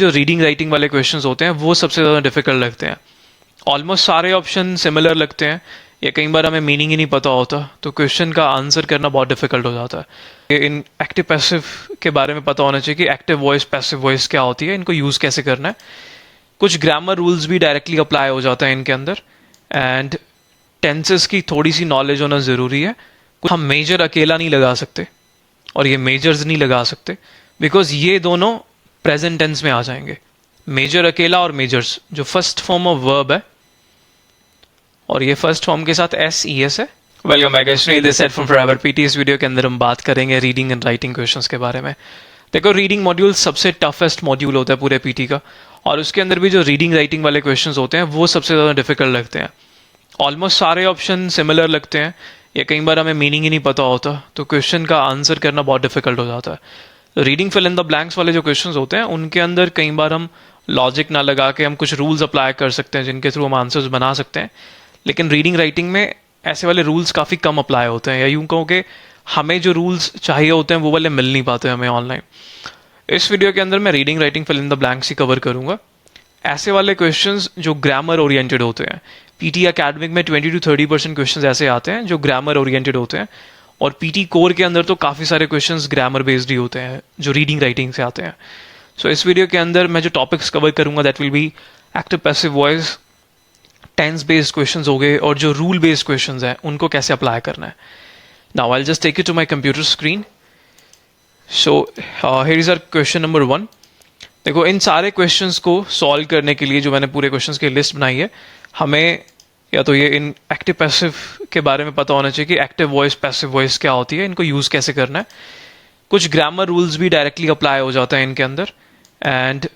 जो reading writing वाले questions होते हैं वो सबसे ज़्यादा डिफिकल्ट लगते हैं। ऑलमोस्ट सारे ऑप्शन सिमिलर लगते हैं या कई बार हमें मीनिंग ही नहीं पता होता, तो क्वेश्चन का आंसर करना बहुत डिफिकल्ट हो जाता है। इन एक्टिव पैसिव के बारे में पता होना चाहिए कि एक्टिव वॉइस पैसिव वॉइस क्या होती है, इनको यूज़ कैसे करना है। कुछ ग्रामर रूल्स भी डायरेक्टली अप्लाई हो जाता है इनके अंदर, एंड टेंसेस की थोड़ी सी नॉलेज होना ज़रूरी है। हम मेजर अकेला नहीं लगा सकते और ये मेजर्स नहीं लगा सकते, बिकॉज ये दोनों प्रेजेंट टेंस में आ जाएंगे। मेजर अकेला और मेजर्स जो फर्स्ट फॉर्म ऑफ वर्ब है, और ये फर्स्ट फॉर्म के साथ एस ई एस है। Welcome back, this set from forever PT. इस वीडियो के अंदर हम बात करेंगे रीडिंग एंड राइटिंग क्वेश्चंस के बारे में। देखो, रीडिंग मॉड्यूल सबसे टफेस्ट मॉड्यूल होता है पूरे पीटी का, और उसके अंदर भी जो रीडिंग राइटिंग वाले क्वेश्चंस होते हैं वो सबसे ज़्यादा डिफिकल्ट लगते हैं। ऑलमोस्ट सारे ऑप्शन सिमिलर लगते हैं या कई बार हमें मीनिंग ही नहीं पता होता, तो क्वेश्चन का आंसर करना बहुत डिफिकल्ट हो जाता है। Reading fill in the blanks वाले जो क्वेश्चंस होते हैं उनके अंदर कई बार हम लॉजिक ना लगा के हम कुछ रूल्स अप्लाई कर सकते हैं जिनके थ्रू हम आंसर्स बना सकते हैं, लेकिन रीडिंग राइटिंग में ऐसे वाले रूल्स काफ़ी कम अप्लाई होते हैं, या यूँ कहो कि हमें जो रूल्स चाहिए होते हैं वो वाले मिल नहीं पाते हमें ऑनलाइन। इस वीडियो के अंदर मैं reading writing fill in the blanks ही कवर करूंगा। ऐसे वाले क्वेश्चंस जो ग्रामर ओरिएंटेड होते हैं, पीटी एकेडमिक में 20 to 30% क्वेश्चंस ऐसे आते हैं जो ग्रामर ओरिएंटेड होते हैं, और पीटी कोर के अंदर तो काफ़ी सारे क्वेश्चंस ग्रामर बेस्ड ही होते हैं जो रीडिंग राइटिंग से आते हैं। सो इस वीडियो के अंदर मैं जो टॉपिक्स कवर करूंगा that will be active passive voice, tense based questions हो गए, और जो रूल बेस्ड क्वेश्चंस हैं उनको कैसे अप्लाई करना है। Now I will just take you to my computer screen. So here is our question number 1। देखो, इन सारे क्वेश्चंस को सॉल्व करने के लिए जो मैंने पूरे क्वेश्चंस की लिस्ट बनाई है, हमें या तो ये इन एक्टिव पैसिव के बारे में पता होना चाहिए कि एक्टिव वॉइस पैसिव वॉइस क्या होती है, इनको यूज़ कैसे करना है। कुछ ग्रामर रूल्स भी डायरेक्टली अप्लाई हो जाता है इनके अंदर, एंड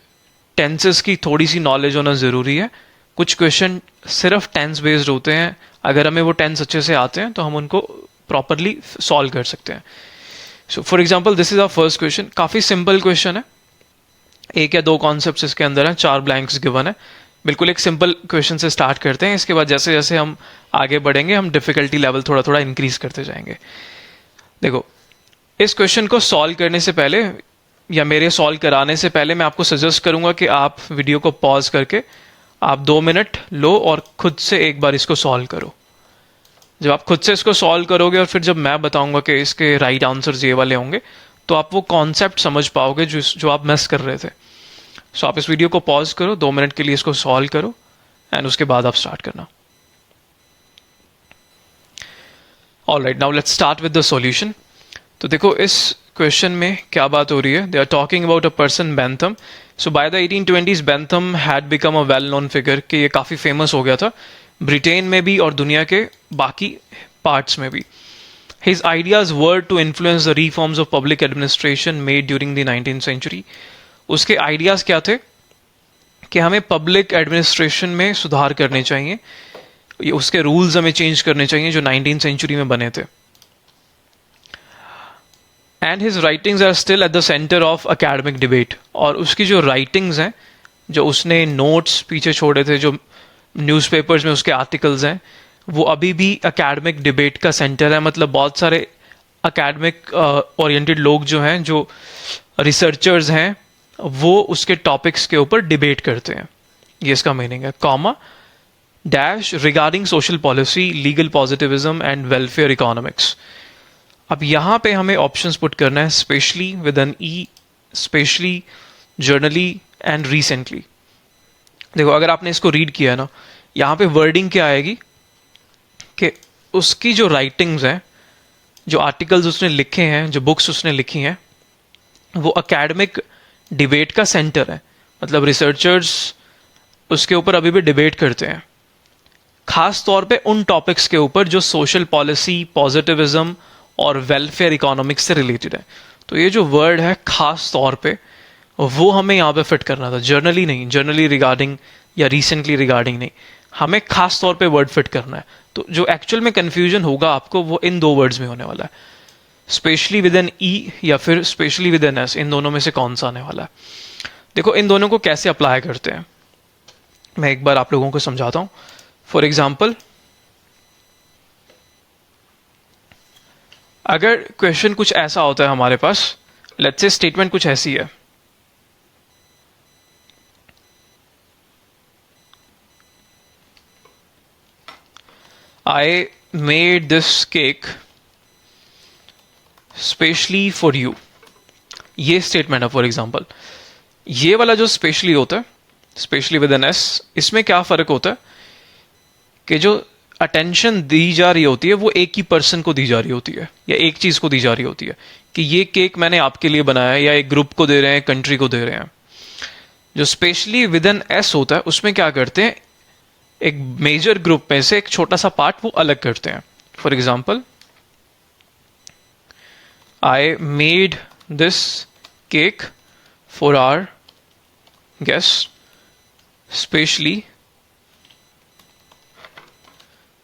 टेंसेस की थोड़ी सी नॉलेज होना ज़रूरी है। कुछ क्वेश्चन सिर्फ टेंस बेस्ड होते हैं, अगर हमें वो टेंस अच्छे से आते हैं तो हम उनको प्रॉपरली सॉल्व कर सकते हैं। So for example, this is our first question. काफ़ी सिंपल क्वेश्चन है, एक या दो कॉन्सेप्ट्स इसके अंदर हैं, 4 ब्लैंक्स गिवन है। बिल्कुल एक सिंपल क्वेश्चन से स्टार्ट करते हैं, इसके बाद जैसे जैसे हम आगे बढ़ेंगे हम डिफिकल्टी लेवल थोड़ा थोड़ा इंक्रीज करते जाएंगे। देखो, इस क्वेश्चन को सॉल्व करने से पहले या मेरे सॉल्व कराने से पहले मैं आपको सजेस्ट करूंगा कि आप वीडियो को पॉज करके आप 2 मिनट लो और खुद से एक बार इसको सॉल्व करो। जब आप खुद से इसको सॉल्व करोगे और फिर जब मैं बताऊंगा कि इसके राइट आंसर्स ये वाले होंगे, तो आप वो कॉन्सेप्ट समझ पाओगे जो आप मिस कर रहे थे। सो आप इस वीडियो को पॉज करो, 2 मिनट के लिए इसको सॉल्व करो, एंड उसके बाद आप स्टार्ट करना। Alright, now let's start with the solution. तो देखो, इस क्वेश्चन में क्या बात हो रही है, they are talking about a person Bentham. So by the 1820s Bentham had become a well known figure, कि ये काफ़ी फेमस हो गया था ब्रिटेन में भी और दुनिया के बाकी पार्ट्स में भी। His ideas were to influence the reforms of public administration made during the 19th century. उसके आइडियाज़ क्या थे कि हमें पब्लिक एडमिनिस्ट्रेशन में सुधार करने चाहिए, उसके रूल्स हमें चेंज करने चाहिए जो 19th सेंचुरी में बने थे। And his writings are still at the centre of academic debate, और उसकी जो राइटिंग्स हैं, जो उसने नोट्स पीछे छोड़े थे, जो न्यूज़पेपर्स में उसके आर्टिकल्स हैं, वो अभी भी एकेडमिक डिबेट का सेंटर है। मतलब बहुत सारे एकेडमिक ओरिएंटेड लोग जो हैं, जो रिसर्चर्स हैं, वो उसके टॉपिक्स के ऊपर डिबेट करते हैं। ये इसका मीनिंग है। Comma dash regarding social policy, legal positivism and welfare economics. अब यहाँ पे हमें ऑप्शंस पुट करना है, specially with an E, specially, generally and recently. देखो, अगर आपने इसको रीड किया है ना, यहाँ पे वर्डिंग क्या आएगी कि उसकी जो राइटिंग्स हैं, जो आर्टिकल्स उसने लिखे हैं, जो बुक्स उसने लिखी हैं, वो एकेडमिक डिबेट का सेंटर है। मतलब रिसर्चर्स उसके ऊपर अभी भी डिबेट करते हैं, खास तौर पे उन टॉपिक्स के ऊपर जो सोशल पॉलिसी, पॉजिटिविज्म और वेलफेयर इकोनॉमिक्स से रिलेटेड है। तो ये जो वर्ड है खास तौर पे, वो हमें यहाँ पे फिट करना था। जर्नली नहीं, जर्नली रिगार्डिंग या रिसेंटली रिगार्डिंग नहीं, हमें खास तौर पे वर्ड फिट करना है। तो जो एक्चुअल में कंफ्यूजन होगा आपको वो इन 2 वर्ड्स में होने वाला है, स्पेशली विद एन ई या फिर स्पेशली विद एन एस। इन दोनों में से कौन सा आने वाला है। देखो, इन दोनों को कैसे अप्लाई करते हैं मैं एक बार आप लोगों को समझाता हूँ। फॉर एग्जाम्पल, अगर क्वेश्चन कुछ ऐसा होता है हमारे पास, लेट्स से स्टेटमेंट कुछ ऐसी है आई made this cake specially for you, ये स्टेटमेंट है फॉर एग्जाम्पल। ये वाला जो स्पेशली होता है, स्पेशली विद एन एस, इसमें क्या फर्क होता है कि जो अटेंशन दी जा रही होती है वो एक ही पर्सन को दी जा रही होती है, या एक चीज को दी जा रही होती है कि ये केक मैंने आपके लिए बनाया है, या एक ग्रुप को दे रहे हैं, कंट्री को दे रहे हैं। जो स्पेशली विद एन एस होता है उसमें क्या करते हैं, एक मेजर ग्रुप में से एक छोटा सा पार्ट वो अलग करते हैं। For example, I made this cake for our guest specially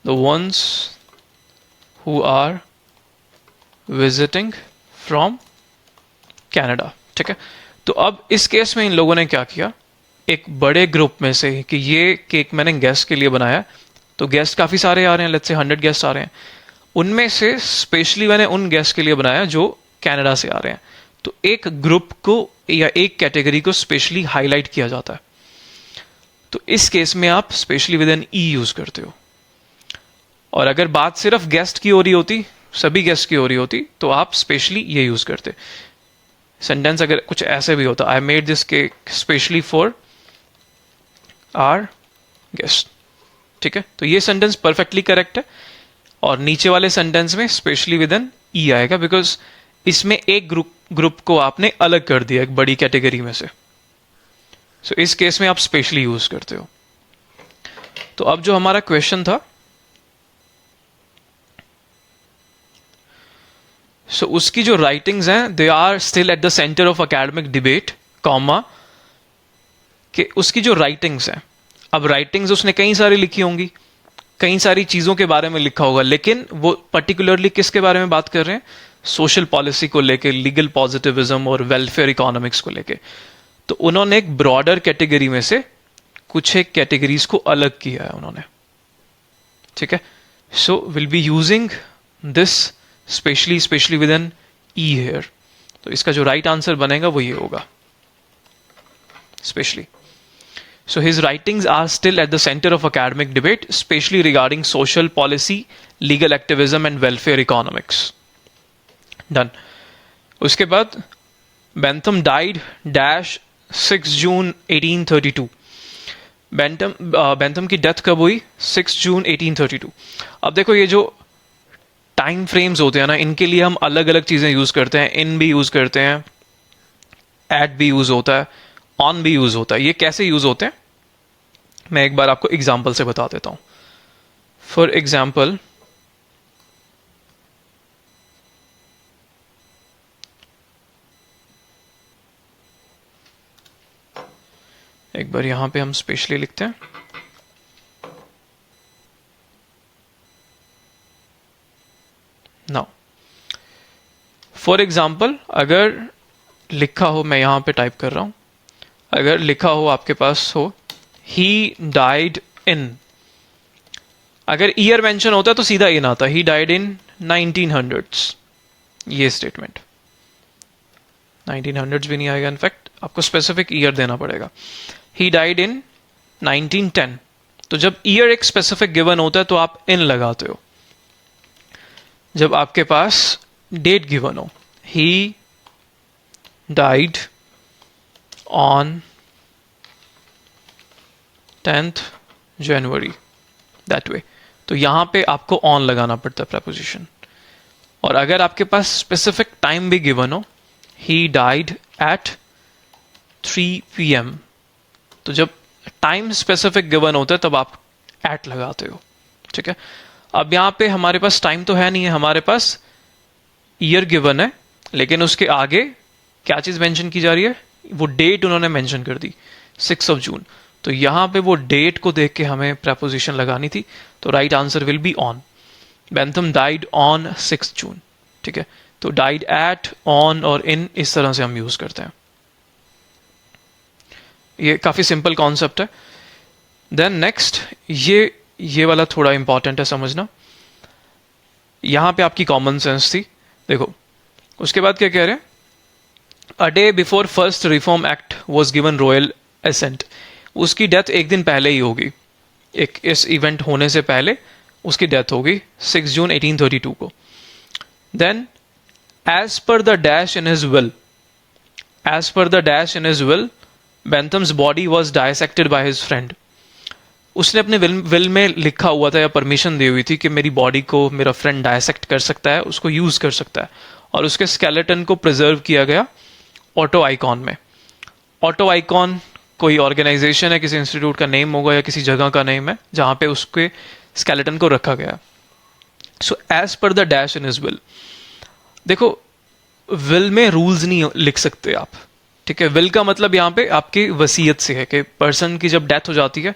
the ones who are visiting from Canada। ठीक है, तो अब इस केस में इन लोगों ने क्या किया, एक बड़े ग्रुप में से कि ये केक मैंने गेस्ट के लिए बनाया, तो गेस्ट काफ़ी सारे आ रहे हैं, लेट्स से 100 गेस्ट आ रहे हैं, उनमें से स्पेशली मैंने उन गेस्ट के लिए बनाया जो कनाडा से आ रहे हैं। तो एक ग्रुप को या एक कैटेगरी को स्पेशली हाईलाइट किया जाता है। तो इस केस में आप specially with an E use करते हो। और अगर बात सिर्फ गेस्ट की हो रही होती, सभी गेस्ट की हो रही होती, तो आप स्पेशली ये यूज करते। सेंटेंस अगर कुछ ऐसे भी होता, I made this cake specially for our guest. ठीक है, तो ये सेंटेंस परफेक्टली करेक्ट है। और नीचे वाले सेंटेंस में स्पेशली विद एन ई आएगा, बिकॉज इसमें एक ग्रुप को आपने अलग कर दिया एक बड़ी कैटेगरी में से। सो इस केस में आप स्पेशली यूज करते हो। तो अब जो हमारा क्वेश्चन था, सो उसकी जो राइटिंग्स हैं, they are still at the centre of academic debate, comma, कि उसकी जो राइटिंग्स हैं, अब राइटिंग्स उसने कई सारी लिखी होंगी, कई सारी चीज़ों के बारे में लिखा होगा, लेकिन वो पर्टिकुलरली किसके बारे में बात कर रहे हैं, सोशल पॉलिसी को लेके, लीगल पॉजिटिविज्म और वेलफेयर इकोनॉमिक्स को लेके। तो उन्होंने एक ब्रॉडर कैटेगरी में से कुछ एक कैटेगरीज को अलग किया है उन्होंने। ठीक है, so will be using this specially with an E here. तो इसका जो राइट आंसर बनेगा वो ये होगा, specially. So his writings are still at the center of academic debate, especially regarding social policy, legal activism and welfare economics. Done. उसके बाद Bentham died dash 6 June 1832. Bentham की डेथ कब हुई? 6 जून 1832. अब देखो ये जो टाइम फ्रेम्स होते हैं ना, इनके लिए हम अलग अलग चीज़ें यूज़ करते हैं। इन भी यूज़ करते हैं, एट भी यूज़ होता है, ऑन भी यूज़ होता है। ये कैसे यूज़ होते हैं मैं एक बार आपको एग्जाम्पल से बता देता हूं। फॉर एग्जाम्पल, एक बार यहां पे हम स्पेशली लिखते हैं। नाउ फॉर एग्जाम्पल, अगर लिखा हो, मैं यहां पे टाइप कर रहा हूं, अगर लिखा हो आपके पास हो He died in, अगर ईयर मेंशन होता तो सीधा इन आता, He died in 1900s। ये स्टेटमेंट 1900s भी नहीं आएगा, इनफैक्ट आपको स्पेसिफिक ईयर देना पड़ेगा। He died in 1910। तो जब ईयर एक स्पेसिफिक गिवन होता है तो आप इन लगाते हो। जब आपके पास डेट गिवन हो, He died on 10th January, that way, तो यहां पे आपको ऑन लगाना पड़ता है प्रपोजिशन। और अगर आपके पास स्पेसिफिक टाइम भी गिवन हो, ही डाइड एट 3 PM, तो जब टाइम स्पेसिफिक गिवन होता है तब आप एट लगाते हो। ठीक है, अब यहां पे हमारे पास टाइम तो है नहीं है, हमारे पास ईयर गिवन है, लेकिन उसके आगे क्या चीज मेंशन की जा रही है, वो डेट उन्होंने मेंशन कर दी, 6 जून। तो यहां पे वो डेट को देख के हमें प्रपोजिशन लगानी थी, तो right answer will be on. Bentham died on 6 जून। ठीक है, तो डाइड एट, ऑन और इन, इस तरह से हम यूज करते हैं। ये काफी सिंपल कॉन्सेप्ट है। देन नेक्स्ट, ये वाला थोड़ा इंपॉर्टेंट है समझना। यहां पे आपकी कॉमन सेंस थी, देखो उसके बाद क्या कह रहे हैं, a day before first reform act was given royal assent. उसकी डेथ एक दिन पहले ही होगी, एक इस इवेंट होने से पहले उसकी डेथ होगी 6 जून 1832 को। Then as per the dash in his will, as per the dash in his will Bentham's body was dissected by his friend. उसने अपने विल में लिखा हुआ था या परमिशन दी हुई थी कि मेरी बॉडी को मेरा फ्रेंड डायसेक्ट कर सकता है, उसको यूज कर सकता है, और उसके स्केलेटन को प्रिजर्व किया गया ऑटो आइकॉन में। ऑटो आइकॉन कोई ऑर्गेनाइजेशन है, किसी इंस्टीट्यूट का नेम होगा या किसी जगह का नेम है जहां पे उसके स्केलेटन को रखा गया। So as per the dash in his will, देखो विल में रूल्स नहीं लिख सकते आप, ठीक है। विल का मतलब यहाँ पे आपकी वसीयत से है कि पर्सन की जब डेथ हो जाती है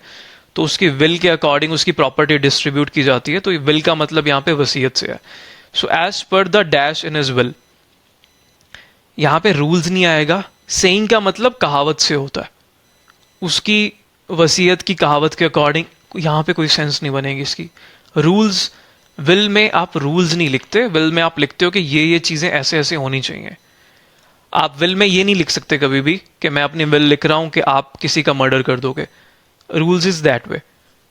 तो उसकी विल के अकॉर्डिंग उसकी प्रॉपर्टी डिस्ट्रीब्यूट की जाती है, तो विल का मतलब यहाँ पे वसीयत से है। So as per the dash in his will, यहाँ पे रूल्स नहीं आएगा। सेइंग का मतलब कहावत से होता है, उसकी वसीयत की कहावत के अकॉर्डिंग यहाँ पे कोई सेंस नहीं बनेगी इसकी। रूल्स, विल में आप रूल्स नहीं लिखते, विल में आप लिखते हो कि ये चीजें ऐसे ऐसे होनी चाहिए। आप विल में ये नहीं लिख सकते कभी भी कि मैं अपनी विल लिख रहा हूं कि आप किसी का मर्डर कर दोगे। Rules is that way.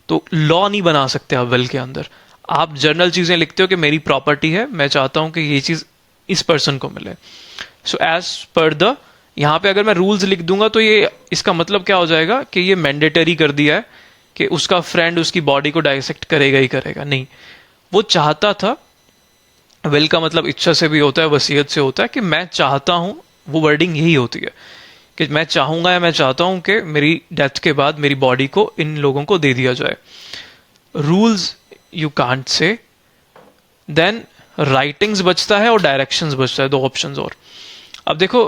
तो लॉ नहीं बना सकते आप विल के अंदर। आप जनरल चीजें लिखते हो कि मेरी प्रॉपर्टी है, मैं चाहता हूं कि ये चीज इस पर्सन को मिले। सो एज पर द, यहां पे अगर मैं रूल्स लिख दूंगा तो ये इसका मतलब क्या हो जाएगा कि ये मैंडेटरी कर दिया है कि उसका फ्रेंड उसकी बॉडी को डायसेक्ट करेगा ही करेगा। नहीं, वो चाहता था। विल का मतलब इच्छा से भी होता है, वसीयत से होता है कि मैं चाहता हूं। वो वर्डिंग यही होती है कि मैं चाहूंगा या मैं चाहता हूं कि मेरी डेथ के बाद मेरी बॉडी को इन लोगों को दे दिया जाए। Rules you can't say. Then writings बचता है और डायरेक्शंस बचता है, दो ऑप्शंस और। अब देखो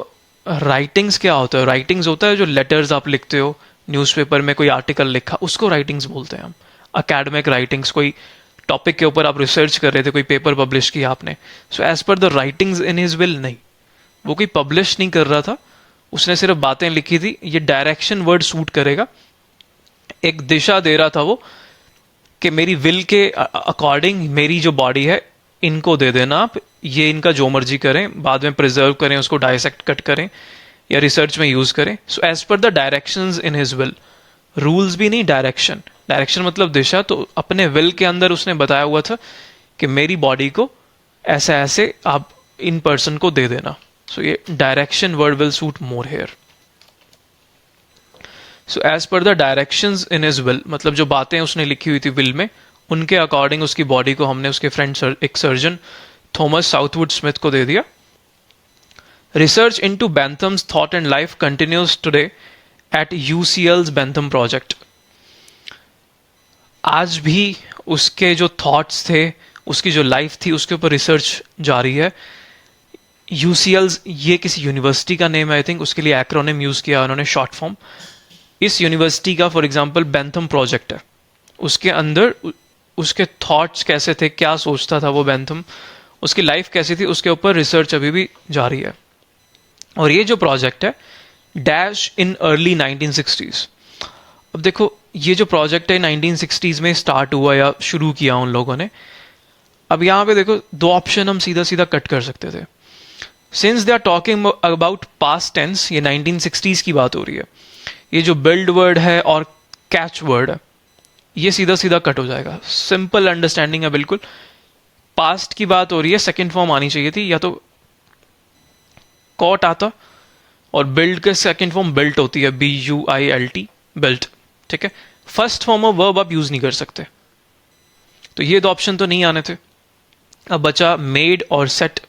राइटिंग्स क्या होता है, राइटिंग्स होता है जो लेटर्स आप लिखते हो, न्यूज़पेपर में कोई आर्टिकल लिखा, उसको राइटिंग्स बोलते हैं हम। अकेडमिक राइटिंग्स, कोई टॉपिक के ऊपर आप रिसर्च कर रहे थे, कोई पेपर पब्लिश किया आपने। So as per the writings in his will, नहीं, वो कोई पब्लिश नहीं कर रहा था, उसने सिर्फ बातें लिखी थी। ये डायरेक्शन वर्ड सूट करेगा, एक दिशा दे रहा था वो कि मेरी विल के अकॉर्डिंग मेरी जो बॉडी है इनको दे देना आप, ये इनका जो मर्जी करें, बाद में प्रिजर्व करें, उसको डायसेक्ट कट करें या रिसर्च में यूज करें। So as per the directions in his will, rules भी नहीं, डायरेक्शन। डायरेक्शन मतलब दिशा। तो अपने विल के अंदर उसने बताया हुआ था कि मेरी बॉडी को ऐसे ऐसे आप इन पर्सन को दे देना। सो ये direction word will suit more here. So as per the directions in his will, मतलब जो बातें उसने लिखी हुई थी विल में, उनके अकॉर्डिंग उसकी बॉडी को हमने उसके फ्रेंड एक सर्जन थॉमस साउथवुड स्मिथ को दे दिया। Research into Bentham's thought and life continues today at UCL's Bentham project. आज भी उसके जो थॉट्स थे, उसकी जो लाइफ थी, उसके ऊपर रिसर्च जारी है। यूसीएल्स ये किसी यूनिवर्सिटी का नेम है, आई थिंक उसके लिए एक्रोनिम यूज किया उन्होंने, शॉर्ट फॉर्म। इस यूनिवर्सिटी का फॉर एग्जांपल बेंथम प्रोजेक्ट है, उसके अंदर उसके थॉट्स कैसे थे, क्या सोचता था वो बेंथम, उसकी लाइफ कैसी थी, उसके ऊपर रिसर्च अभी भी जारी है। और ये जो प्रोजेक्ट है डैश इन अर्ली 1960s। अब देखो ये जो प्रोजेक्ट है 1960s में स्टार्ट हुआ या शुरू किया उन लोगों ने। अब यहाँ पे देखो दो ऑप्शन हम सीधा सीधा कट कर सकते थे। Since they are talking about past tense, ये 1960s की बात हो रही है, ये जो बिल्ड वर्ड है और कैच वर्ड है ये सीधा सीधा कट हो जाएगा। सिंपल अंडरस्टैंडिंग है बिल्कुल। पास्ट की बात हो रही है, सेकंड फॉर्म आनी चाहिए थी, या तो कॉट आता, और बिल्ड के सेकंड फॉर्म बिल्ट होती है, BUILT, बिल्ट, ठीक है। फर्स्ट फॉर्म ऑफ वर्ब आप यूज नहीं कर सकते, तो ये दो ऑप्शन तो नहीं आने थे। अब बचा मेड और सेट।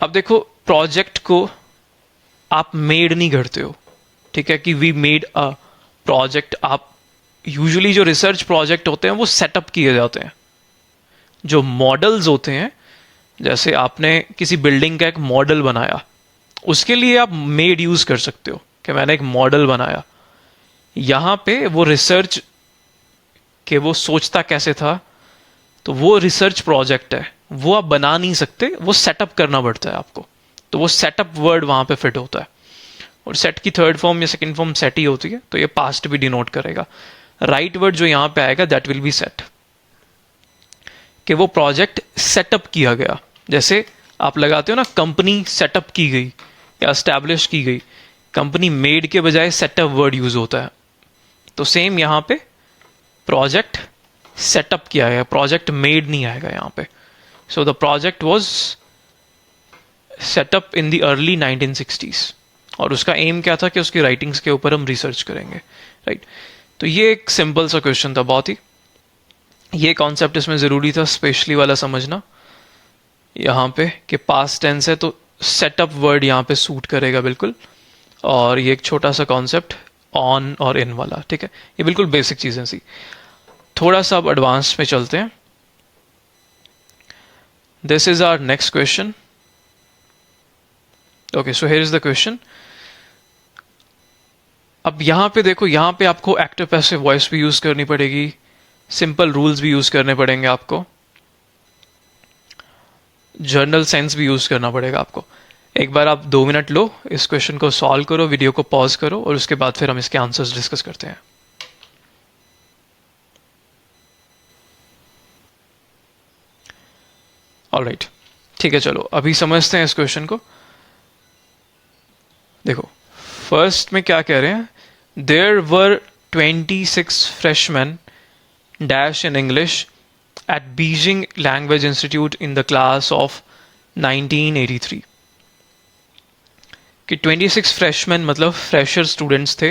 अब देखो प्रोजेक्ट को आप मेड नहीं करते हो, ठीक है, कि वी मेड अ प्रोजेक्ट। आप यूजुअली जो रिसर्च प्रोजेक्ट होते हैं वो सेटअप किए जाते हैं। जो मॉडल्स होते हैं, जैसे आपने किसी बिल्डिंग का एक मॉडल बनाया, उसके लिए आप मेड यूज कर सकते हो कि मैंने एक मॉडल बनाया। यहां पे वो रिसर्च कि वो सोचता कैसे था, तो वो रिसर्च प्रोजेक्ट है, वो आप बना नहीं सकते, वो सेटअप करना पड़ता है आपको। तो वो सेटअप वर्ड वहां पे फिट होता है। और सेट की थर्ड फॉर्म या सेकंड फॉर्म सेट ही होती है, तो ये पास्ट भी डिनोट करेगा। राइट वर्ड जो यहां पे आएगा दैट विल बी सेट, कि वो प्रोजेक्ट सेटअप किया गया। जैसे आप लगाते हो ना कंपनी सेटअप की गई या एस्टैब्लिश की गई, कंपनी मेड के बजाय सेटअप वर्ड यूज होता है। तो सेम यहां पे प्रोजेक्ट सेटअप किया गया, प्रोजेक्ट मेड नहीं आएगा यहाँ पे. So the project was setup in the early 1960s, और उसका एम क्या था कि उसकी राइटिंग्स के ऊपर हम रिसर्च करेंगे, राइट. तो ये एक सिंपल सा क्वेश्चन था बहुत ही. ये कॉन्सेप्ट इसमें ज़रूरी था स्पेशली वाला समझना यहाँ पे कि पास्ट टेंस है तो सेटअप वर्ड यहाँ पे सूट करेगा बिल्कुल. और ये एक छोटा सा कॉन्सेप्ट ऑन और इन वाला, ठीक है. ये बिल्कुल बेसिक चीज़ें सी. थोड़ा सा अब एडवांस में चलते हैं. This is our next question. Okay, so here is the question. अब यहाँ पे देखो, यहाँ पे आपको एक्टिव पैसिव वॉइस भी यूज़ करनी पड़ेगी, सिंपल रूल्स भी यूज़ करने पड़ेंगे आपको, जर्नल सेंस भी यूज़ करना पड़ेगा आपको. एक बार आप 2 मिनट लो, इस क्वेश्चन को सॉल्व करो, वीडियो को पॉज करो, और उसके बाद फिर हम इसके आंसर्स डिस्कस करते हैं. ऑलराइट, ठीक है. चलो अभी समझते हैं इस क्वेश्चन को. देखो, फर्स्ट में क्या कह रहे हैं. There were 26 freshman dash in English at Beijing Language Institute in the class of 1983. कि 26 फ्रेशमैन मतलब फ्रेशर स्टूडेंट्स थे.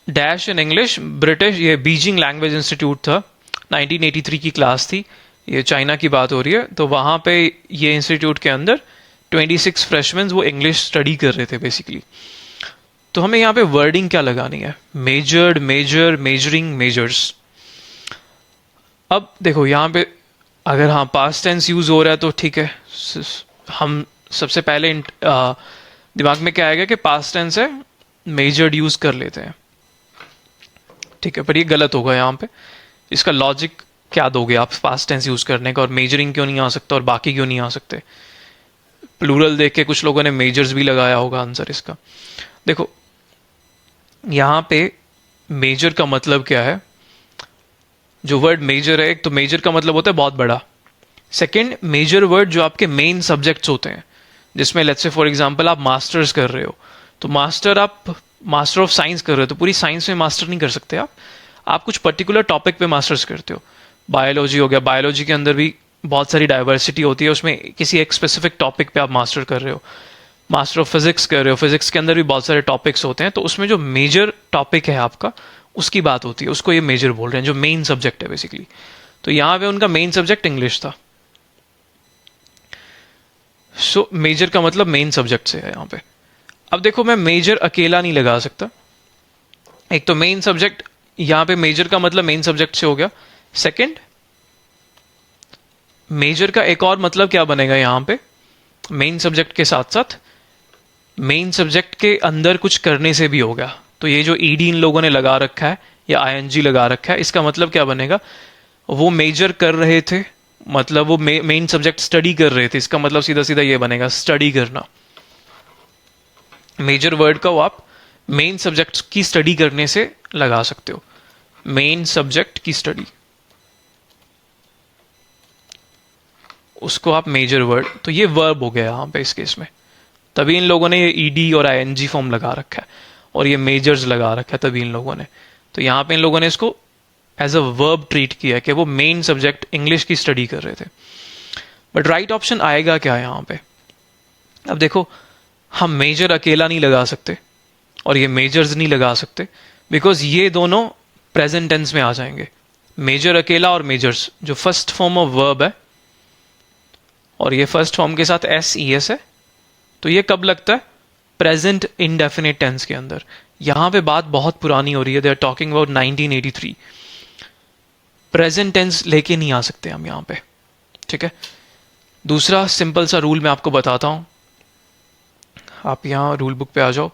डैश इन इंग्लिश, ब्रिटिश, ये बीजिंग लैंग्वेज इंस्टीट्यूट था, 1983 की क्लास थी, ये चाइना की बात हो रही है. तो वहाँ पे ये इंस्टीट्यूट के अंदर 26 फ्रेशमैन वो इंग्लिश स्टडी कर रहे थे बेसिकली. तो हमें यहाँ पे वर्डिंग क्या लगानी है, मेजर्ड, मेजर, मेजरिंग, मेजर्स. अब देखो यहाँ पे अगर हाँ पास्ट टेंस यूज हो रहा है तो ठीक है, हम सबसे पहले दिमाग में क्या आएगा कि पास्ट टेंस है, मेजर्ड यूज कर लेते हैं, ठीक है. पर ये गलत होगा यहाँ पे. इसका लॉजिक क्या दोगे आप पास्ट टेंस यूज करने का, और मेजरिंग क्यों नहीं आ सकता और बाकी क्यों नहीं आ सकते. प्लूरल देख के कुछ लोगों ने मेजर्स भी लगाया होगा आंसर इसका. देखो यहाँ पे मेजर का मतलब क्या है. जो वर्ड मेजर है, एक तो मेजर का मतलब होता है बहुत बड़ा. सेकंड, मेजर वर्ड जो आपके मेन सब्जेक्ट्स होते हैं, जिसमें लेट्स से फॉर एग्जांपल आप मास्टर्स कर रहे हो, तो मास्टर, आप मास्टर ऑफ साइंस कर रहे हो, तो पूरी साइंस में मास्टर नहीं कर सकते आप कुछ पर्टिकुलर टॉपिक पे मास्टर्स करते हो. बायोलॉजी हो गया, बायोलॉजी के अंदर भी बहुत सारी डाइवर्सिटी होती है, उसमें किसी एक स्पेसिफिक टॉपिक पे आप मास्टर कर रहे हो. मास्टर ऑफ फिजिक्स कर रहे हो, फिजिक्स के अंदर भी बहुत सारे टॉपिक्स होते हैं, तो उसमें जो मेजर टॉपिक है आपका, उसकी बात होती है, उसको ये मेजर बोल रहे हैं, जो मेन सब्जेक्ट है बेसिकली. तो यहाँ पे उनका मेन सब्जेक्ट इंग्लिश था. सो मेजर का मतलब मेन सब्जेक्ट से है यहाँ पे. अब देखो, मैं मेजर अकेला नहीं लगा सकता. एक तो मेन सब्जेक्ट, यहाँ पे मेजर का मतलब मेन सब्जेक्ट से हो गया. सेकंड, मेजर का एक और मतलब क्या बनेगा यहाँ पे, मेन सब्जेक्ट के साथ साथ मेन सब्जेक्ट के अंदर कुछ करने से भी होगा. तो ये जो ईडी इन लोगों ने लगा रखा है या आईएनजी लगा रखा है, इसका मतलब क्या बनेगा, वो मेजर कर रहे थे, मतलब वो मेन सब्जेक्ट स्टडी कर रहे थे, इसका मतलब सीधा सीधा ये बनेगा स्टडी करना. मेजर वर्ड का वो आप मेन सब्जेक्ट की स्टडी करने से लगा सकते हो, मेन सब्जेक्ट की स्टडी, उसको आप मेजर वर्ड. तो ये वर्ब हो गया यहाँ पे इस केस में, तभी इन लोगों ने ये ईडी और आईएनजी फॉर्म लगा रखा है, और ये मेजर्स लगा रखा है तभी इन लोगों ने. तो यहाँ पे इन लोगों ने इसको एज अ वर्ब ट्रीट किया कि वो मेन सब्जेक्ट इंग्लिश की स्टडी कर रहे थे. बट राइट ऑप्शन आएगा क्या यहाँ पे. अब देखो, हम मेजर अकेला नहीं लगा सकते और ये मेजर्स नहीं लगा सकते, बिकॉज ये दोनों प्रेजेंट टेंस में आ जाएंगे. मेजर अकेला और मेजर्स जो फर्स्ट फॉर्म ऑफ वर्ब है, और ये फर्स्ट फॉर्म के साथ एस ई एस है, तो ये कब लगता है, प्रेजेंट इंडेफिनिट टेंस के अंदर. यहां पे बात बहुत पुरानी हो रही है, they are talking about 1983. Present tense लेके नहीं आ सकते हम यहां पे, ठीक है. दूसरा सिंपल सा रूल मैं आपको बताता हूं, आप यहां रूल बुक पे आ जाओ.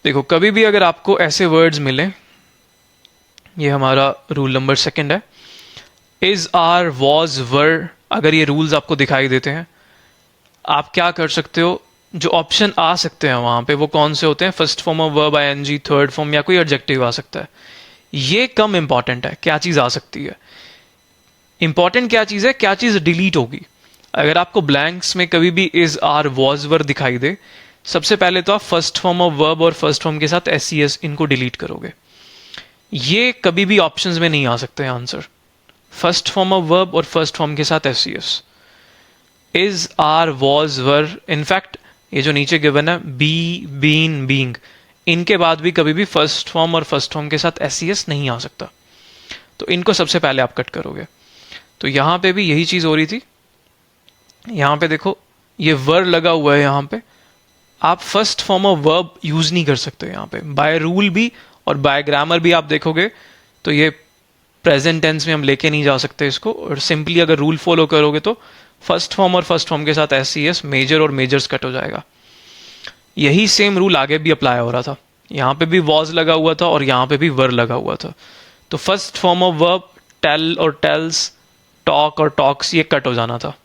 देखो, कभी भी अगर आपको ऐसे वर्ड्स मिले, ये हमारा रूल नंबर 2 है, इज, आर, वॉज, वर, अगर ये रूल्स आपको दिखाई देते हैं, आप क्या कर सकते हो, जो ऑप्शन आ सकते हैं वहां पे वो कौन से होते हैं, first form of verb ING, third form, या कोई एडजेक्टिव आ सकता है. ये कम इंपॉर्टेंट है, क्या चीज आ सकती है. इंपॉर्टेंट क्या चीज है, क्या चीज डिलीट होगी. अगर आपको ब्लैंक्स में कभी भी इज, आर, वॉज, वर दिखाई दे, सबसे पहले तो आप फर्स्ट फॉर्म ऑफ वर्ब और फर्स्ट फॉर्म के साथ एस सी एस इनको डिलीट करोगे. ये कभी भी ऑप्शंस में नहीं आ सकते answer. First form of verb और फर्स्ट फॉर्म के साथ S C S, is, are, was, were. In fact ये जो नीचे गिवन है बी, बीन, बीइंग, इनके बाद भी कभी भी फर्स्ट फॉर्म और फर्स्ट फॉर्म के साथ एस सी एस नहीं आ सकता। तो इनको सबसे पहले आप कट करोगे। तो यहां पे भी यही चीज हो रही थी। यहां पे देखो ये वर लगा हुआ है, यहां पे आप first form of verb use नहीं कर सकते यहां पे, बाय रूल भी और बाय ग्रामर भी आप देखोगे तो ये प्रेजेंट टेंस में हम लेके नहीं जा सकते इसको। और सिंपली अगर रूल फॉलो करोगे तो फर्स्ट फॉर्म और फर्स्ट फॉर्म के साथ एस सी एस, मेजर और मेजर्स कट हो जाएगा। यही सेम रूल आगे भी अप्लाई हो रहा था। यहां पे भी वॉज लगा हुआ था और यहां पे भी वर लगा हुआ था। तो first form of verb tell और टेल्स, टॉक और टॉक्स, ये कट हो जाना था।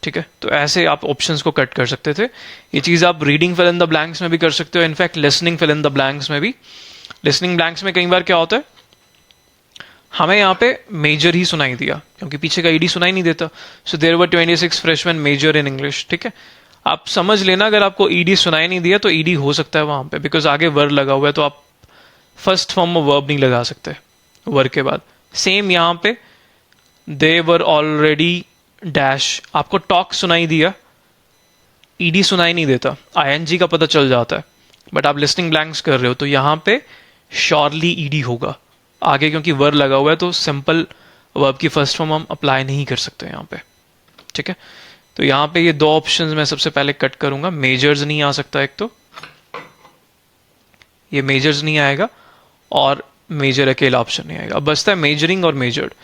ठीक है, तो ऐसे आप ऑप्शंस को कट कर सकते थे। ये चीज आप reading fill in the blanks में भी कर सकते हो, in fact listening fill in the blanks में भी। लिसनिंग ब्लैंक्स में कई बार क्या होता है, हमें यहाँ पे मेजर ही सुनाई दिया क्योंकि पीछे का ईडी सुनाई नहीं देता। So there were 26 freshman major in English. ठीक है, आप समझ लेना अगर आपको ईडी सुनाई नहीं दिया तो ईडी हो सकता है वहां पे, बिकॉज आगे वर्ब लगा हुआ है, तो आप फर्स्ट फॉर्म में वर्ब नहीं लगा सकते वर्ब के बाद। सेम यहाँ पे दे वर ऑलरेडी डैश, आपको टॉक सुनाई दिया, ईडी सुनाई नहीं देता, आईएनजी का पता चल जाता है, बट आप लिस्टिंग ब्लैंक्स कर रहे हो तो यहां पे श्योरली ईडी होगा आगे, क्योंकि वर्ब लगा हुआ है तो सिंपल वर्ब की फर्स्ट फॉर्म हम अप्लाई नहीं कर सकते यहां पे। ठीक है, तो यहां पे ये दो ऑप्शंस मैं सबसे पहले कट करूंगा। मेजर्स नहीं आ सकता, एक तो ये मेजर्स नहीं आएगा और मेजर अकेला ऑप्शन नहीं आएगा। अब बचता है मेजरिंग और मेजर्ड।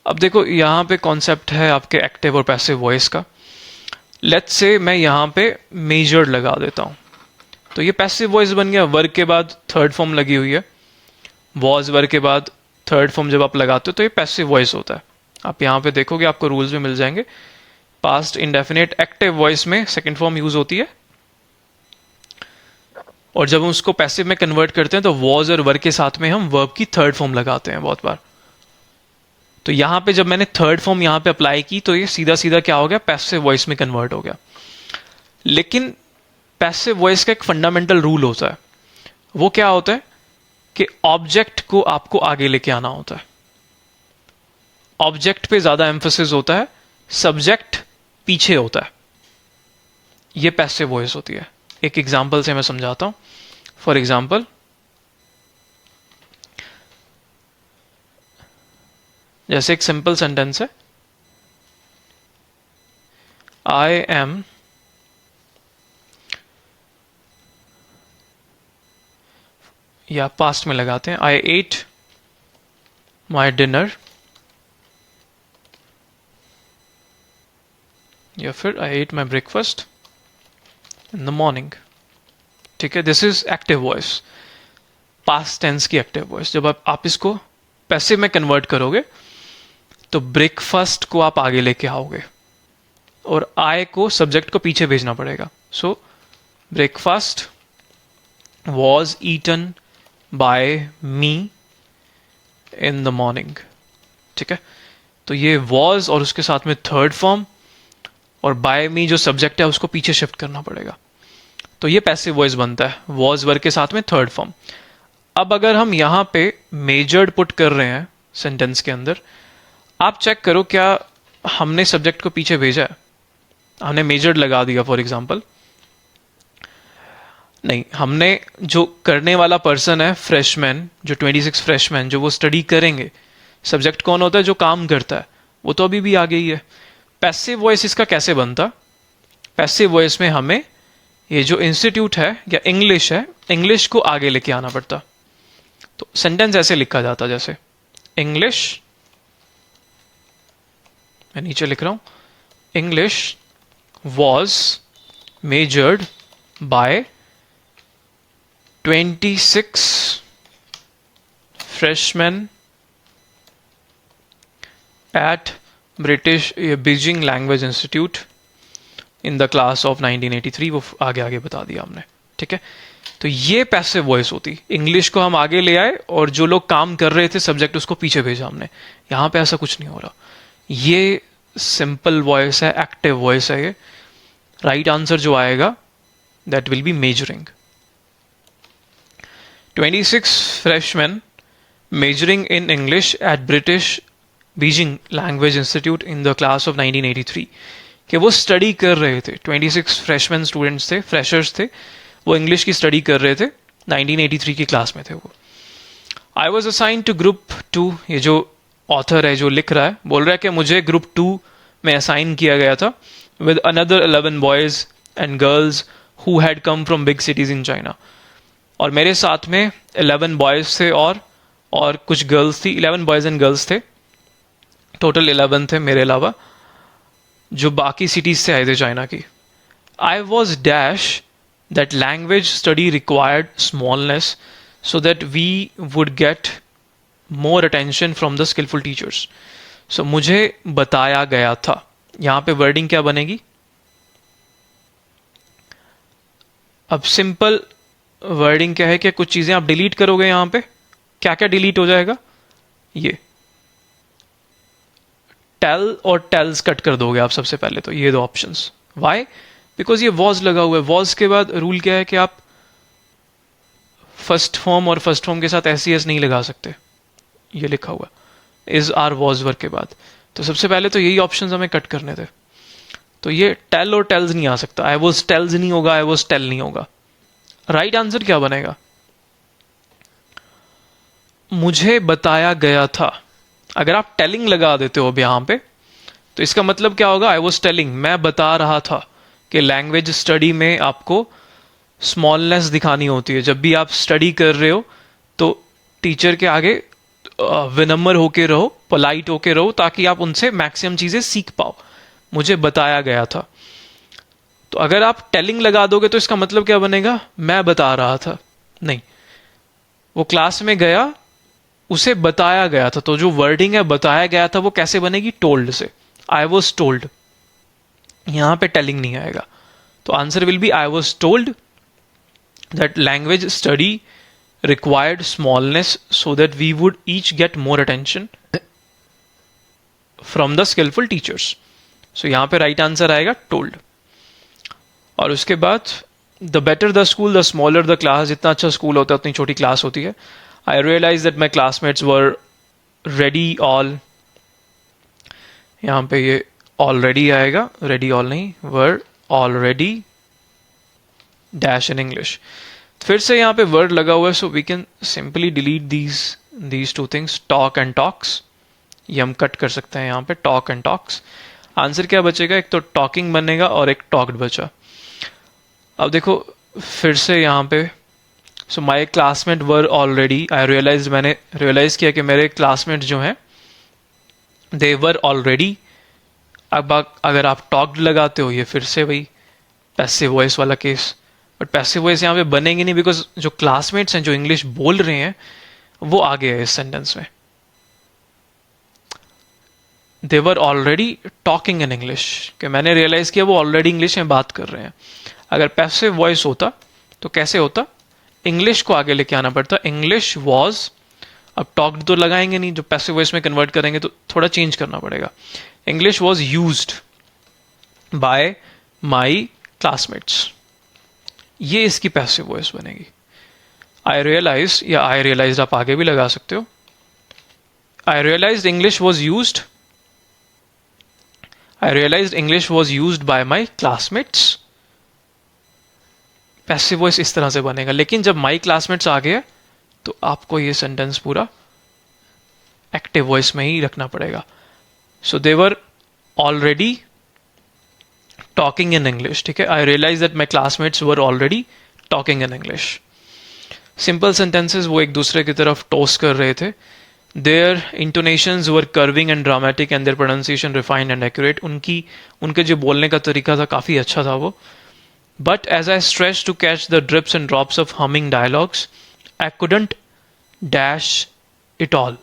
अब देखो यहां पे कॉन्सेप्ट है आपके एक्टिव और पैसिव वॉइस का। लेट्स से मैं यहां पे मेजर्ड लगा देता हूं, तो ये पैसिव वॉइस बन गया। वर्ग के बाद थर्ड फॉर्म लगी हुई है, वॉज वर्ग के बाद थर्ड फॉर्म जब आप लगाते हो तो ये पैसिव वॉइस होता है। आप यहां पे देखोगे आपको रूल्स में मिल जाएंगे। पास्ट इंडेफिनिट एक्टिव वॉइस में सेकंड फॉर्म यूज होती है, और जब हम उसको पैसिव में कन्वर्ट करते हैं तो वॉज और वर्ग के साथ में हम वर्ब की थर्ड फॉर्म लगाते हैं बहुत बार। तो यहां पे जब मैंने थर्ड फॉर्म यहां पे अप्लाई की तो ये सीधा सीधा क्या हो गया, पैसिव वॉइस में कन्वर्ट हो गया। लेकिन पैसिव वॉइस का एक फंडामेंटल रूल होता है, वो क्या होता है कि ऑब्जेक्ट को आपको आगे लेके आना होता है। ऑब्जेक्ट पे ज्यादा एम्फोसिस होता है, सब्जेक्ट पीछे होता है। ये पैसिव वॉइस होती है। एक एग्जांपल से मैं समझाता हूं। फॉर एग्जांपल, जैसे एक सिंपल सेंटेंस है, आई एम या पास्ट में लगाते हैं, आई एट माई डिनर, या फिर I ate my breakfast in the morning. ठीक है, this is active voice, past tense की एक्टिव वॉइस। जब आप इसको पैसिव में कन्वर्ट करोगे तो ब्रेकफास्ट को आप आगे लेके आओगे और आई को सब्जेक्ट को पीछे भेजना पड़ेगा। So breakfast was eaten by me in the morning. ठीक है, तो ये वॉज और उसके साथ में थर्ड फॉर्म और बाय मी जो सब्जेक्ट है उसको पीछे शिफ्ट करना पड़ेगा। तो ये पैसिव वॉइस बनता है, वॉज वर्ग के साथ में थर्ड फॉर्म। अब अगर हम यहां पे मेजर्ड पुट कर रहे हैं सेंटेंस के अंदर, आप चेक करो क्या हमने सब्जेक्ट को पीछे भेजा है, हमने मेजर्ड लगा दिया फॉर एग्जांपल, नहीं, हमने जो करने वाला पर्सन है फ्रेशमैन, जो 26 फ्रेशमैन जो वो स्टडी करेंगे, सब्जेक्ट कौन होता है, जो काम करता है, वो तो अभी भी आगे ही है। पैसिव वॉइस इसका कैसे बनता, पैसिव वॉइस में हमें ये जो इंस्टीट्यूट है या इंग्लिश है, इंग्लिश को आगे लेके आना पड़ता। तो सेंटेंस ऐसे लिखा जाता, जैसे इंग्लिश, मैं नीचे लिख रहा हूं, English was measured by 26 freshmen at British Beijing language institute in the class of 1983। वो आगे आगे बता दिया हमने। ठीक है, तो ये पैसिव वॉइस होती, इंग्लिश को हम आगे ले आए और जो लोग काम कर रहे थे सब्जेक्ट उसको पीछे भेजा हमने। यहां पे ऐसा कुछ नहीं हो रहा, ये सिंपल वॉइस है, एक्टिव वॉइस है। ये राइट आंसर जो आएगा that will B measuring. 26 freshmen majoring in English at British Beijing Language Institute in the class of 1983 कि वो स्टडी कर रहे थे. 26 फ्रेशमैन स्टूडेंट्स थे, फ्रेशर्स थे, वो इंग्लिश की स्टडी कर रहे थे, 1983 की क्लास में थे वो. I was assign to group 2. ये जो ऑथर है जो लिख रहा है बोल रहा है कि मुझे ग्रुप 2 में असाइन किया गया था with another 11 boys and girls who had come from big cities in China. और मेरे साथ में 11 बॉयज थे और कुछ गर्ल्स थी. 11 बॉयज एंड गर्ल्स थे, टोटल 11 थे मेरे अलावा, जो बाकी सिटीज से आए थे चाइना की. I was dash that language study required smallness so that we would get more attention from the skillful teachers. So मुझे बताया गया था. यहाँ पे वर्डिंग क्या बनेगी? अब सिंपल वर्डिंग क्या है कि कुछ चीजें आप डिलीट करोगे. यहाँ पे क्या क्या डिलीट हो जाएगा? ये टेल और टेल्स कट कर दोगे आप सबसे पहले तो, ये दो ऑप्शंस. वाई? बिकॉज ये वॉज लगा हुआ है. वॉज के बाद रूल क्या है कि आप फर्स्ट फॉर्म और फर्स्ट फॉर्म के साथ एस नहीं लगा सकते. ये लिखा हुआ इज आर वॉज वर्क के बाद. तो सबसे पहले तो यही ऑप्शंस हमें कट करने थे. तो ये टेल और टेल्स नहीं आ सकता. आई वॉज टेल्स नहीं होगा, आई वॉज टेल नहीं होगा. राइट आंसर क्या बनेगा? मुझे बताया गया था. अगर आप टेलिंग लगा देते हो अब यहां पे तो इसका मतलब क्या होगा? आई वॉज टेलिंग, मैं बता रहा था कि लैंग्वेज स्टडी में आपको स्मॉलनेस दिखानी होती है. जब भी आप स्टडी कर रहे हो तो टीचर के आगे विनम्र होके रहो, पोलाइट होके रहो, ताकि आप उनसे मैक्सिमम चीजें सीख पाओ. मुझे बताया गया था. तो अगर आप टेलिंग लगा दोगे तो इसका मतलब क्या बनेगा? मैं बता रहा था. नहीं, वो क्लास में गया, उसे बताया गया था. तो जो वर्डिंग है बताया गया था वो कैसे बनेगी? टोल्ड से. I was told. यहां पे टेलिंग नहीं आएगा. तो answer will be I was told that language study required smallness so that we would each get more attention from the skillful teachers. So यहाँ पे right answer आएगा told. और उसके बाद the better the school, the smaller the class. जितना अच्छा school होता है उतनी छोटी क्लास होती है. I realized that my classmates were ready all. यहाँ पे ये already आएगा, ready all नहीं, were already dash in English. फिर से यहाँ पे वर्ड लगा हुआ है, so we can simply delete these two things, talk and talks. ये हम कट कर सकते हैं यहाँ पे, टॉक एंड टॉक्स. आंसर क्या बचेगा? एक तो टॉकिंग बनेगा और एक टॉक्ड बचा. अब देखो फिर से यहाँ पे, so my classmate were already. I realize, मैंने रियलाइज किया कि मेरे क्लासमेट जो हैं दे वर ऑलरेडी. अब अगर आप टॉक्ड लगाते हो, ये फिर से वही पैसिव वॉइस वाला केस. बट पैसिव वॉइस यहाँ पे बनेंगे नहीं बिकॉज जो क्लासमेट्स हैं जो इंग्लिश बोल रहे हैं वो आगे है इस सेंटेंस में. They were already talking in English, कि मैंने रियलाइज किया वो ऑलरेडी इंग्लिश में बात कर रहे हैं. अगर पैसिव वॉइस होता तो कैसे होता? इंग्लिश को आगे लेके आना पड़ता. इंग्लिश वॉज, अब टॉक्ड तो लगाएंगे नहीं, जो पैसिव वॉइस में कन्वर्ट करेंगे तो थोड़ा चेंज करना पड़ेगा. English was used by my classmates, ये इसकी पैसिव वॉइस बनेगी. आई रियलाइज या आई रियलाइज आप आगे भी लगा सकते हो. I realize English was used, I realize English was used by my classmates. Passive voice इस तरह से बनेगा. लेकिन जब माई क्लासमेट्स आ गया तो आपको ये सेंटेंस पूरा एक्टिव वॉइस में ही रखना पड़ेगा. So they were already talking in English. ठीक है, I realize that my classmates were already talking in English. Simple sentences वो एक दूसरे की तरफ टोस कर रहे थे. Their intonations were curving and dramatic and their pronunciation refined and accurate. उनके जो बोलने का तरीका था काफ़ी अच्छा था वो. But as I stretch to catch the drips and drops of humming dialogues, I couldn't dash it all.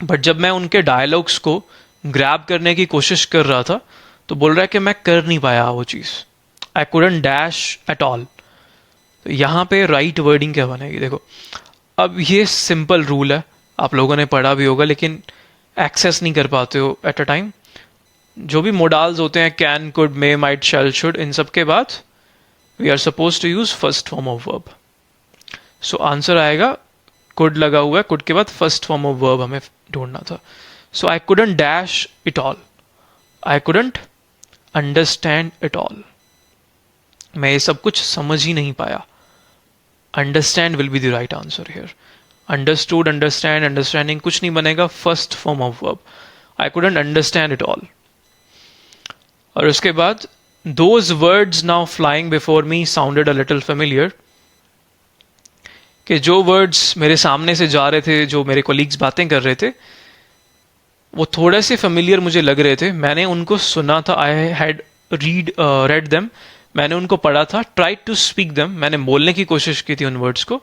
But जब मैं उनके डायलॉग्स को ग्रैब करने की कोशिश कर रहा था तो बोल रहा है कि मैं कर नहीं पाया वो चीज़. I couldn't dash at all. तो यहाँ पे राइट वर्डिंग क्या बनेगी? देखो, अब ये सिंपल रूल है, आप लोगों ने पढ़ा भी होगा लेकिन एक्सेस नहीं कर पाते हो एट अ टाइम. जो भी मोडाल्स होते हैं, can, could, may, might, shall, should, इन सब के बाद we are suppose to use first form of verb. So answer आएगा कुड लगा हुआ है, कुड के बाद फर्स्ट फॉर्म ऑफ वर्ब हमें ढूंढना था. So I couldn't dash it all, I couldn't understand it all. मैं ये सब कुछ समझ ही नहीं पाया. Understand will be the right answer here. Understood, understand, understanding कुछ नहीं बनेगा. First form of verb, I couldn't understand it all. और उसके बाद those words now flying before me sounded a little familiar. कि जो वर्ड्स मेरे सामने से जा रहे थे, जो मेरे कोलीग्स बातें कर रहे थे, वो थोड़े से फेमिलियर मुझे लग रहे थे. मैंने उनको सुना था. आई हैड रेड देम, मैंने उनको पढ़ा था. ट्राई टू स्पीक देम, मैंने बोलने की कोशिश की थी उन वर्ड्स को.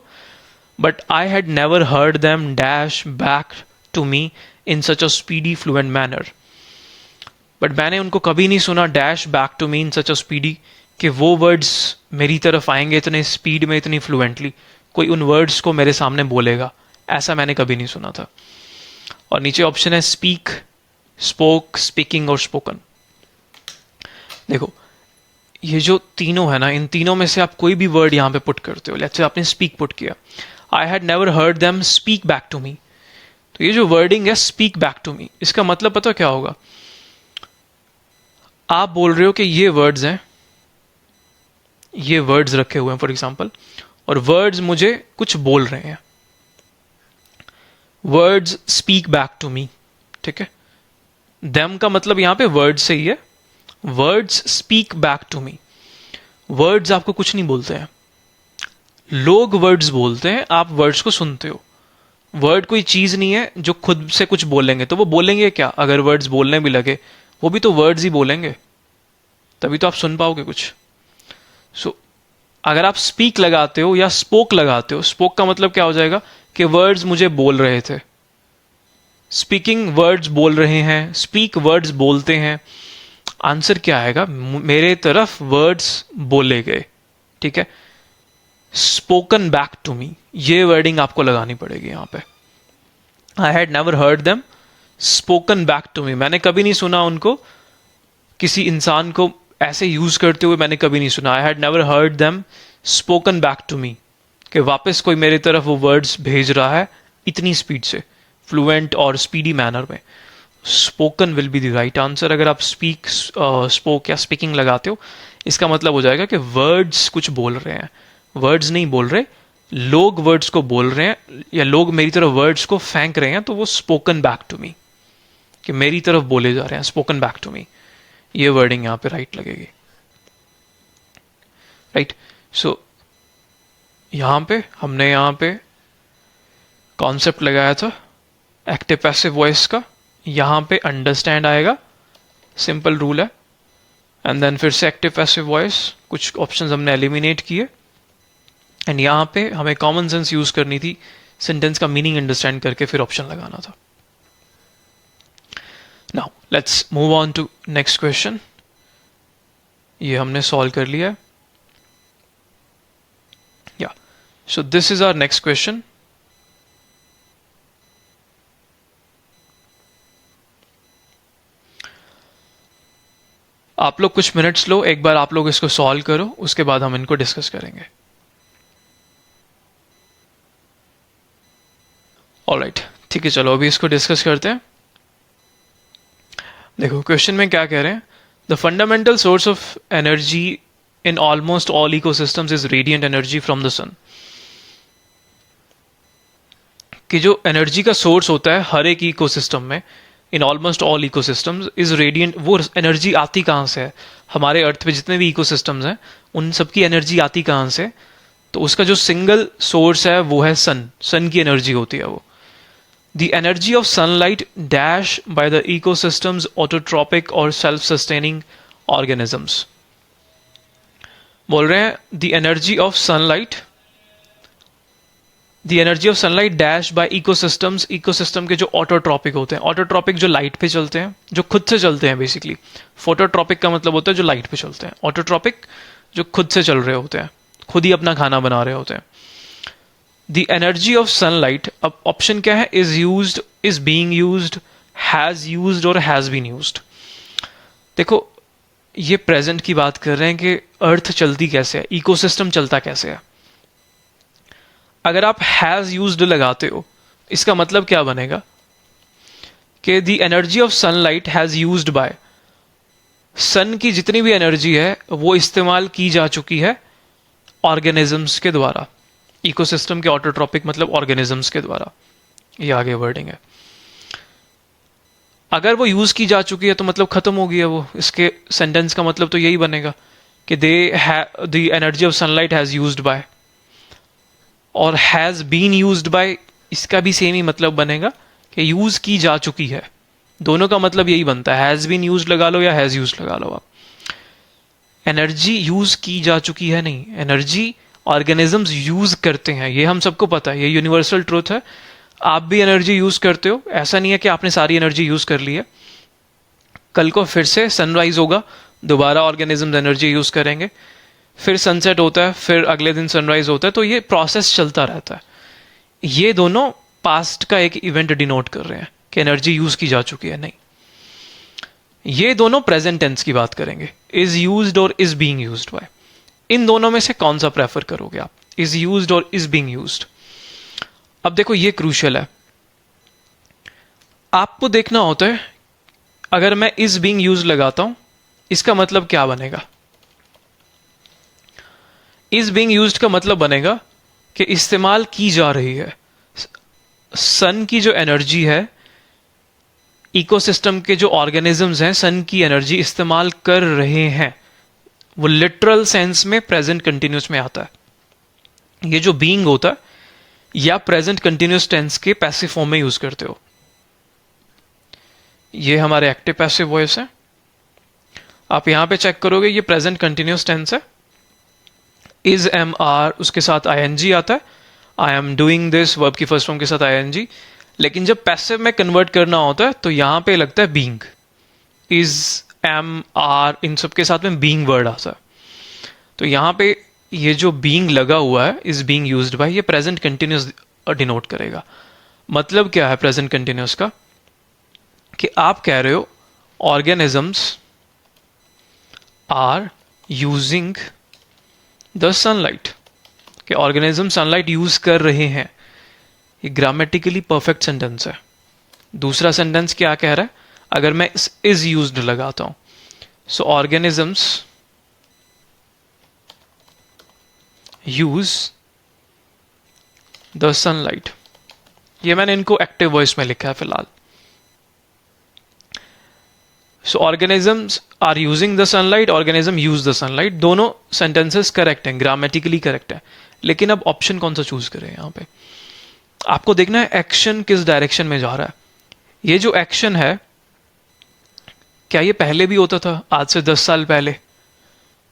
But I had never heard them dash back to me in such a speedy fluent manner. But मैंने उनको कभी नहीं सुना dash back to me in such a speedy, कि वो वर्ड्स मेरी तरफ आएंगे इतने स्पीड में, इतनी फ्लुएंटली, कोई उन वर्ड्स को मेरे सामने बोलेगा, ऐसा मैंने कभी नहीं सुना था. और नीचे ऑप्शन है स्पीक, स्पोक, स्पीकिंग और स्पोकन. देखो ये जो तीनों है ना, इन तीनों में से आप कोई भी वर्ड यहाँ पे पुट करते हो. लेट्स से आपने स्पीक पुट किया. I had never heard them speak back to me. तो ये जो वर्डिंग है स्पीक बैक टू मी, इसका मतलब पता क्या होगा? आप बोल रहे हो कि ये वर्ड्स हैं, ये वर्ड्स रखे हुए हैं फॉर एग्जाम्पल, और वर्ड्स मुझे कुछ बोल रहे हैं. Words speak back to me, ठीक है. देम का मतलब यहां पे वर्ड्स से ही है. Words speak back to me. Words आपको कुछ नहीं बोलते हैं, लोग वर्ड्स बोलते हैं, आप वर्ड्स को सुनते हो. वर्ड कोई चीज नहीं है जो खुद से कुछ बोलेंगे. तो वो बोलेंगे क्या? अगर वर्ड्स बोलने भी लगे, वो भी तो वर्ड्स ही बोलेंगे, तभी तो आप सुन पाओगे कुछ. सो अगर आप स्पीक लगाते हो या स्पोक लगाते हो, स्पोक का मतलब क्या हो जाएगा कि वर्ड्स मुझे बोल रहे थे. स्पीकिंग वर्ड्स बोल रहे हैं, स्पीक वर्ड्स बोलते हैं. आंसर क्या आएगा? मेरे तरफ वर्ड्स बोले गए, ठीक है. स्पोकन बैक टू मी, ये वर्डिंग आपको लगानी पड़ेगी यहां पे. I had never heard them spoken back to me. मैंने कभी नहीं सुना उनको, किसी इंसान को ऐसे यूज करते हुए मैंने कभी नहीं सुना. I had never heard them spoken back to me, कि वापस कोई मेरे तरफ वो वर्ड्स भेज रहा है इतनी स्पीड से, फ्लुएंट और स्पीडी मैनर में. Spoken will be the right answer. अगर आप स्पीक, स्पोक या स्पीकिंग लगाते हो, इसका मतलब हो जाएगा कि वर्ड्स कुछ बोल रहे हैं. वर्ड्स नहीं बोल रहे, लोग वर्ड्स को बोल रहे हैं, या लोग मेरी तरफ वर्ड्स को फेंक रहे हैं, तो वो स्पोकन बैक टू मी, कि मेरी तरफ बोले जा रहे हैं. स्पोकन बैक टू मी, ये वर्डिंग यहां पे राइट लगेगी. राइट. सो यहां पे हमने यहां पे कॉन्सेप्ट लगाया था एक्टिव पैसिव वॉइस का. यहां पे अंडरस्टैंड आएगा, सिंपल रूल है. एंड देन फिर से एक्टिव पैसिव वॉइस, कुछ ऑप्शंस हमने एलिमिनेट किए. एंड यहां पे हमें कॉमन सेंस यूज करनी थी, सेंटेंस का मीनिंग अंडरस्टैंड करके फिर ऑप्शन लगाना था. Now let's move on to next question. ये हमने सॉल्व कर लिया है. या so this is our next question. आप लोग कुछ मिनट्स लो, एक बार आप लोग इसको सॉल्व करो, उसके बाद हम इनको डिस्कस करेंगे. ऑलराइट, ठीक है, चलो अभी इसको डिस्कस करते हैं. देखो क्वेश्चन में क्या कह रहे हैं. The fundamental source of energy in almost all ecosystems is radiant energy from the sun. कि जो एनर्जी का सोर्स होता है हर एक इकोसिस्टम में, इन almost all ecosystems is radiant. वो एनर्जी आती कहाँ से है? हमारे अर्थ पे जितने भी इकोसिस्टम्स हैं उन सबकी एनर्जी आती कहाँ से? तो उसका जो सिंगल सोर्स है वो है सन. सन की एनर्जी होती है वो. The energy of sunlight dash by the ecosystem's autotrophic or self-sustaining organisms. बोल रहे हैं the energy of sunlight dash by ecosystems. ecosystem के जो autotrophic होते हैं, autotrophic जो लाइट पे चलते हैं, जो खुद से चलते हैं बेसिकली. phototropic का मतलब होता है जो लाइट पे चलते हैं. autotropic जो खुद से चल रहे होते हैं, खुद ही अपना खाना बना रहे होते हैं. The energy of sunlight, अब ऑप्शन क्या है? is used, is being used, has used और has been used. देखो ये प्रेजेंट की बात कर रहे हैं कि अर्थ चलती कैसे है, इकोसिस्टम चलता कैसे है. अगर आप हैज़ यूज्ड लगाते हो, इसका मतलब क्या बनेगा कि the energy of sunlight has used by, sun की जितनी भी एनर्जी है वो इस्तेमाल की जा चुकी है ऑर्गेनिजम्स के द्वारा, इकोसिस्टम के ऑटोट्रॉपिक मतलब ऑर्गेनिजम्स के द्वारा। ये आगे वर्डिंग है। अगर वो यूज की जा चुकी है तो मतलब खत्म हो गई है वो, इसके सेंटेंस का मतलब तो यही बनेगा कि the energy of sunlight has used by, और हैज बीन यूज्ड बाय इसका भी सेम ही मतलब बनेगा कि यूज की जा चुकी है। दोनों का मतलब यही बनता है, हैज बीन यूज्ड लगा लो या हैज यूज्ड लगा लो आप। एनर्जी यूज की जा चुकी है नहीं, एनर्जी ऑर्गेनिजम्स यूज करते हैं, ये हम सबको पता है, ये यूनिवर्सल ट्रूथ है। आप भी एनर्जी यूज करते हो, ऐसा नहीं है कि आपने सारी एनर्जी यूज कर ली है। कल को फिर से सनराइज होगा, दोबारा ऑर्गेनिजम्स एनर्जी यूज करेंगे, फिर सनसेट होता है, फिर अगले दिन सनराइज होता है, तो ये प्रोसेस चलता रहता है। ये दोनों पास्ट का एक इवेंट डिनोट कर रहे हैं कि एनर्जी यूज की जा चुकी है नहीं। ये दोनों प्रेजेंट टेंस की बात करेंगे, इज यूज्ड और इज बीइंग यूज्ड बाय। इन दोनों में से कौन सा प्रेफर करोगे आप, इज यूज्ड और इज बीइंग यूज्ड? अब देखो ये क्रूशियल है, आपको देखना होता है अगर मैं इज बीइंग यूज्ड लगाता हूं इसका मतलब क्या बनेगा। इज बीइंग यूज्ड का मतलब बनेगा कि इस्तेमाल की जा रही है। सन की जो एनर्जी है, इकोसिस्टम के जो ऑर्गेनिजम्स हैं सन की एनर्जी इस्तेमाल कर रहे हैं, वो लिटरल सेंस में प्रेजेंट कंटिन्यूस में आता है। ये जो बीइंग होता है या प्रेजेंट कंटिन्यूस टेंस के पैसिव फॉर्म में यूज करते हो। ये हमारे एक्टिव पैसिव वॉइस है, आप यहां पे चेक करोगे ये प्रेजेंट कंटिन्यूस टेंस है। इज एम आर उसके साथ आईएनजी आता है, I am doing this verb की फर्स्ट फॉर्म के साथ आईएनजी। लेकिन जब पैसिव में कन्वर्ट करना होता है तो यहां पे लगता है बीइंग, इज एम आर इन सब के साथ में बीइंग वर्ड आता है। तो यहां पे ये जो बीइंग लगा हुआ है इज बीइंग यूज्ड बाय, ये प्रेजेंट कंटिन्यूस डिनोट करेगा। मतलब क्या है प्रेजेंट कंटिन्यूस का, कि आप कह रहे हो organisms are using the sunlight, कि ऑर्गेनिज्म सनलाइट यूज कर रहे हैं। ये ग्रामेटिकली परफेक्ट सेंटेंस है। दूसरा सेंटेंस क्या कह रहा है, अगर मैं इज यूज्ड लगाता हूं, so organisms use the sunlight, ये मैंने इनको एक्टिव वॉइस में लिखा है फिलहाल। So organisms are using the sunlight, organism use the sunlight, दोनों सेंटेंसेस करेक्ट हैं, ग्रामेटिकली करेक्ट है। लेकिन अब ऑप्शन कौन सा चूज करें, यहां पे आपको देखना है एक्शन किस डायरेक्शन में जा रहा है। ये जो एक्शन है क्या ये पहले भी होता था, आज से 10 साल पहले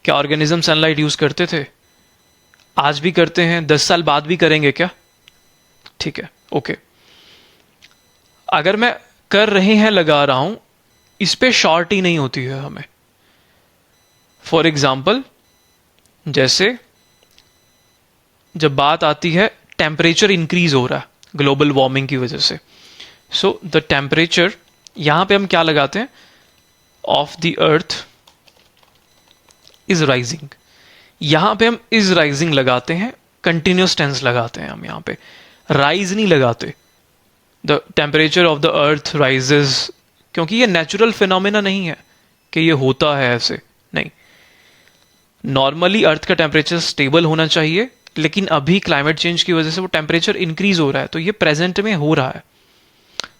क्या ऑर्गेनिज्म सनलाइट यूज करते थे? आज भी करते हैं, 10 साल बाद भी करेंगे क्या? ठीक है, ओके। अगर मैं कर रहे हैं लगा रहा हूं, इस पे शॉर्ट ही नहीं होती है हमें। फॉर एग्जाम्पल जैसे जब बात आती है टेम्परेचर इंक्रीज हो रहा है ग्लोबल वार्मिंग की वजह से, सो द टेम्परेचर, यहां पे हम क्या लगाते हैं, of the earth is rising. यहां पे हम इज राइजिंग लगाते हैं, कंटिन्यूस टेंस लगाते हैं हम, यहां पे राइज नहीं लगाते। The temperature of the earth rises, क्योंकि ये नेचुरल फिनोमेना नहीं है कि ये होता है ऐसे, नहीं। नॉर्मली अर्थ का टेम्परेचर स्टेबल होना चाहिए, लेकिन अभी क्लाइमेट चेंज की वजह से वो टेम्परेचर इंक्रीज हो रहा है, तो ये प्रेजेंट में हो रहा है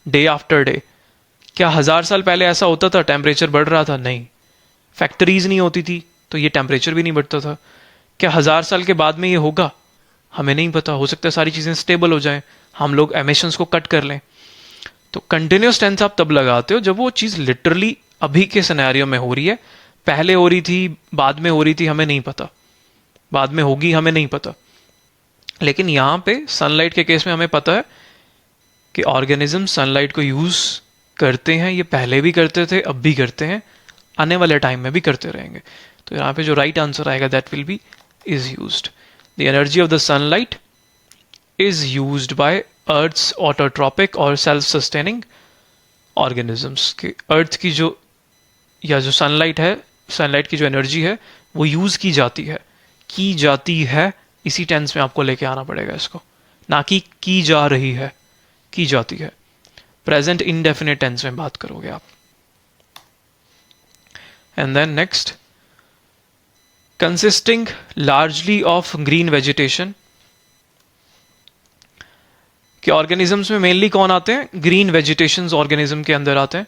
डे आफ्टर डे। क्या 1000 साल पहले ऐसा होता था, टेम्परेचर बढ़ रहा था? नहीं। फैक्ट्रीज नहीं होती थी तो ये टेम्परेचर भी नहीं बढ़ता था। क्या 1000 साल के बाद में ये होगा? हमें नहीं पता, हो सकता है सारी चीजें स्टेबल हो जाएं, हम लोग एमिशंस को कट कर लें। तो कंटिन्यूस टेंस आप तब लगाते हो जब वो चीज लिटरली अभी के सिनेरियो में हो रही है, पहले हो रही थी, बाद में हो रही थी, हमें नहीं पता, बाद में होगी हमें नहीं पता। लेकिन यहां पे सनलाइट के केस में हमें पता है कि ऑर्गेनिज्म सनलाइट को यूज करते हैं, ये पहले भी करते थे, अब भी करते हैं, आने वाले टाइम में भी करते रहेंगे। तो यहां पे जो राइट आंसर आएगा that will be is used. The energy of the sunlight is used by earth's autotrophic और सेल्फ सस्टेनिंग ऑर्गेनिजम्स। के अर्थ की जो, या जो सनलाइट है, सनलाइट की जो एनर्जी है वो यूज की जाती है, इसी टेंस में आपको लेके आना पड़ेगा इसको। ना कि की जा रही है, की जाती है। प्रेजेंट इंडेफिनिट टेंस में बात करोगे आप। And then next, consisting largely of green vegetation, कि ऑर्गेनिजम्स में मेनली कौन आते हैं? ग्रीन वेजिटेशंस ऑर्गेनिज्म के अंदर आते हैं।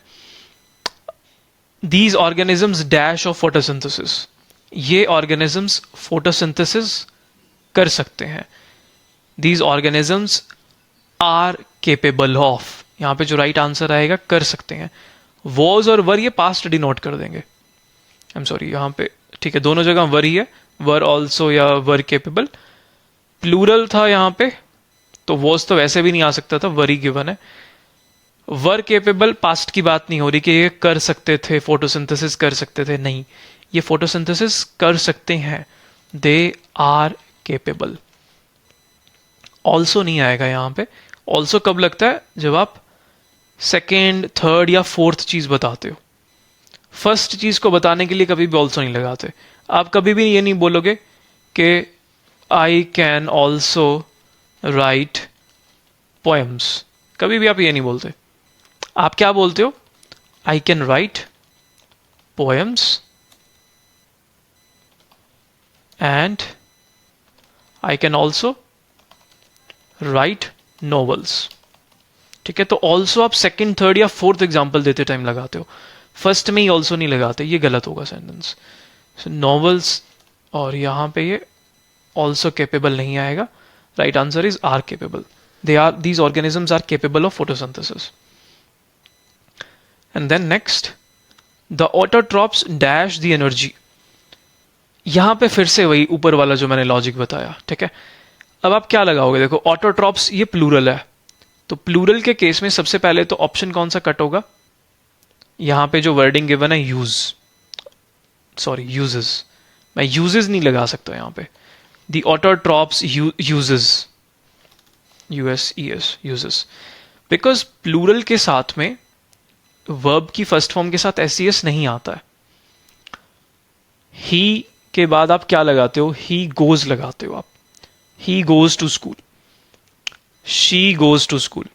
These organisms dash of photosynthesis, ये ऑर्गेनिजम्स फोटोसिंथेसिस कर सकते हैं। These organisms are capable of, यहां पे जो राइट आंसर आएगा कर सकते हैं। वॉज और वर ये पास्ट डिनोट कर देंगे। आई एम सॉरी, यहां पे ठीक है, दोनों जगह वर ही है, वर ऑल्सो या वर केपेबल। प्लूरल था यहां पे, तो वॉज तो वैसे भी नहीं आ सकता था, वर ही गिवन है। वर केपेबल पास्ट की बात नहीं हो रही कि ये कर सकते थे, फोटोसिंथेसिस कर सकते थे, नहीं, ये फोटोसिंथेसिस कर सकते हैं, दे आर केपेबल। ऑल्सो नहीं आएगा यहां पे। ऑल्सो कब लगता है? जब आप सेकेंड, थर्ड या फोर्थ चीज बताते हो। फर्स्ट चीज को बताने के लिए कभी भी ऑल्सो नहीं लगाते। आप कभी भी ये नहीं बोलोगे कि I can also write poems, कभी भी आप ये नहीं बोलते। आप क्या बोलते हो? I can write poems and I can also right novels. ठीक है, तो ऑल्सो आप सेकंड, थर्ड या फोर्थ एग्जाम्पल देते टाइम लगाते हो, फर्स्ट में ही ऑल्सो नहीं लगाते, ये गलत होगा सेंटेंस। नॉवेल्स और यहां पे ये ऑल्सो केपेबल नहीं आएगा। Right answer is are capable. They are, these organisms are capable of photosynthesis. And then next, the autotrophs dash the energy. यहां पे फिर से वही ऊपर वाला जो मैंने लॉजिक बताया। ठीक है, अब आप क्या लगाओगे? देखो, ऑटोट्रॉप्स ये प्लूरल है, तो प्लूरल के केस में सबसे पहले तो ऑप्शन कौन सा कट होगा? यहां पे जो वर्डिंग गिवन है यूज, सॉरी यूजेस, मैं यूजेस नहीं लगा सकता यहां पे। The autotrophs uses, use uses, because plural के साथ में वर्ब की फर्स्ट फॉर्म के साथ एस नहीं आता है। ही के बाद आप क्या लगाते हो? ही गोज लगाते हो आप। He goes to school, she goes to school.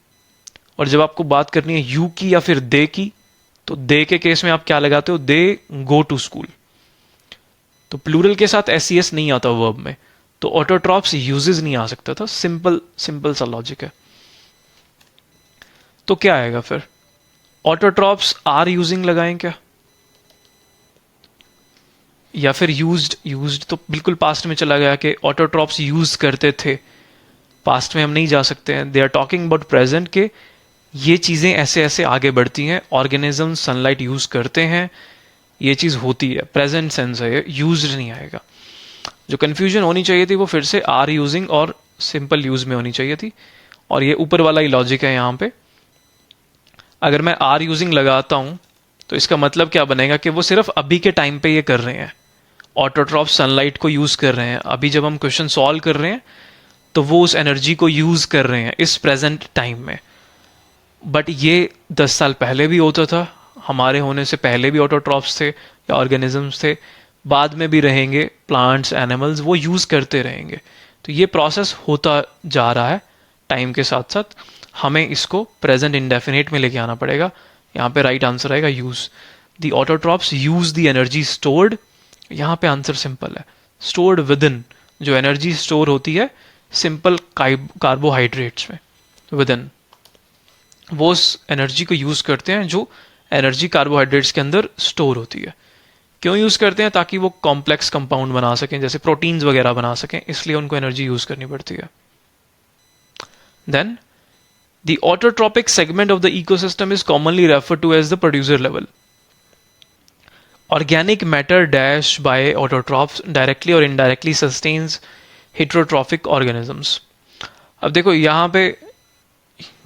और जब आपको बात करनी है यू की या फिर दे की, तो दे के केस में आप क्या लगाते हो? दे गो टू स्कूल। तो प्लूरल के साथ एस नहीं आता वर्ब में, तो ऑटोट्रॉप्स यूजेस नहीं आ सकता था। सिंपल सिंपल सा लॉजिक है। तो क्या आएगा फिर? ऑटोट्रॉप्स आर यूजिंग लगाएं क्या, या फिर यूज्ड तो बिल्कुल पास्ट में चला गया कि ऑटोट्रॉप्स यूज करते थे। पास्ट में हम नहीं जा सकते हैं। They are talking about present के ये चीजें ऐसे ऐसे आगे बढ़ती हैं। ऑर्गेनिज्म सनलाइट यूज करते हैं, ये चीज होती है, प्रेजेंट सेंस है, यूज्ड नहीं आएगा। जो कंफ्यूजन होनी चाहिए थी वो फिर से आर यूजिंग और सिंपल यूज में होनी चाहिए थी। और ये ऊपर वाला ही लॉजिक है यहाँ पे। अगर मैं आर यूजिंग लगाता हूं तो इसका मतलब क्या बनेगा कि वो सिर्फ अभी के टाइम पे ये कर रहे हैं, ऑटोट्रॉप सनलाइट को यूज कर रहे हैं। अभी जब हम क्वेश्चन सॉल्व कर रहे हैं तो वो उस एनर्जी को यूज कर रहे हैं इस प्रेजेंट टाइम में। बट ये 10 साल पहले भी होता था, हमारे होने से पहले भी ऑटोट्रॉप्स थे या ऑर्गेनिजम्स थे, बाद में भी रहेंगे, प्लांट्स, एनिमल्स, वो यूज करते रहेंगे। तो ये प्रोसेस होता जा रहा है टाइम के साथ साथ। हमें इसको प्रेजेंट इंडेफिनिट में लेके आना पड़ेगा। यहाँ पे राइट आंसर आएगा use. The autotrophs use the energy stored. यहाँ पे आंसर सिंपल है, स्टोर्ड विद इन। जो एनर्जी स्टोर होती है सिंपल कार्बोहाइड्रेट्स में, विद इन, वो उस एनर्जी को यूज करते हैं जो एनर्जी कार्बोहाइड्रेट्स के अंदर स्टोर होती है। क्यों यूज करते हैं? ताकि वो कॉम्प्लेक्स कंपाउंड बना सकें, जैसे प्रोटीन्स वगैरह बना सकें, इसलिए उनको एनर्जी यूज करनी पड़ती है। Then the autotrophic segment of the ecosystem is commonly referred to as the producer level. Organic matter dash by autotrophs directly और इनडायरेक्टली सस्टेन्स हेट्रोट्रॉफिक ऑर्गेनिजम्स। अब देखो यहाँ पे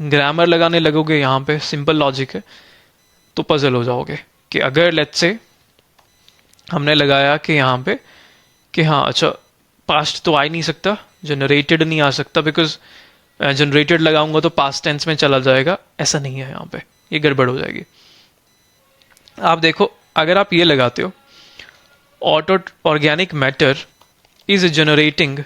ग्रामर लगाने लगोगे, यहाँ पे सिंपल लॉजिक है, तो पजल हो जाओगे कि अगर लेट्स से हमने लगाया कि यहाँ पे कि हाँ अच्छा पास्ट तो आ ही नहीं सकता, जनरेटेड नहीं आ सकता, बिकॉज जनरेटेड लगाऊंगा तो पास्ट टेंस में चला जाएगा। ऐसा नहीं है, यहाँ पे ये गड़बड़ हो जाएगी। आप देखो, अगर आप ये लगाते हो ऑर्गेनिक मैटर इज जनरेटिंग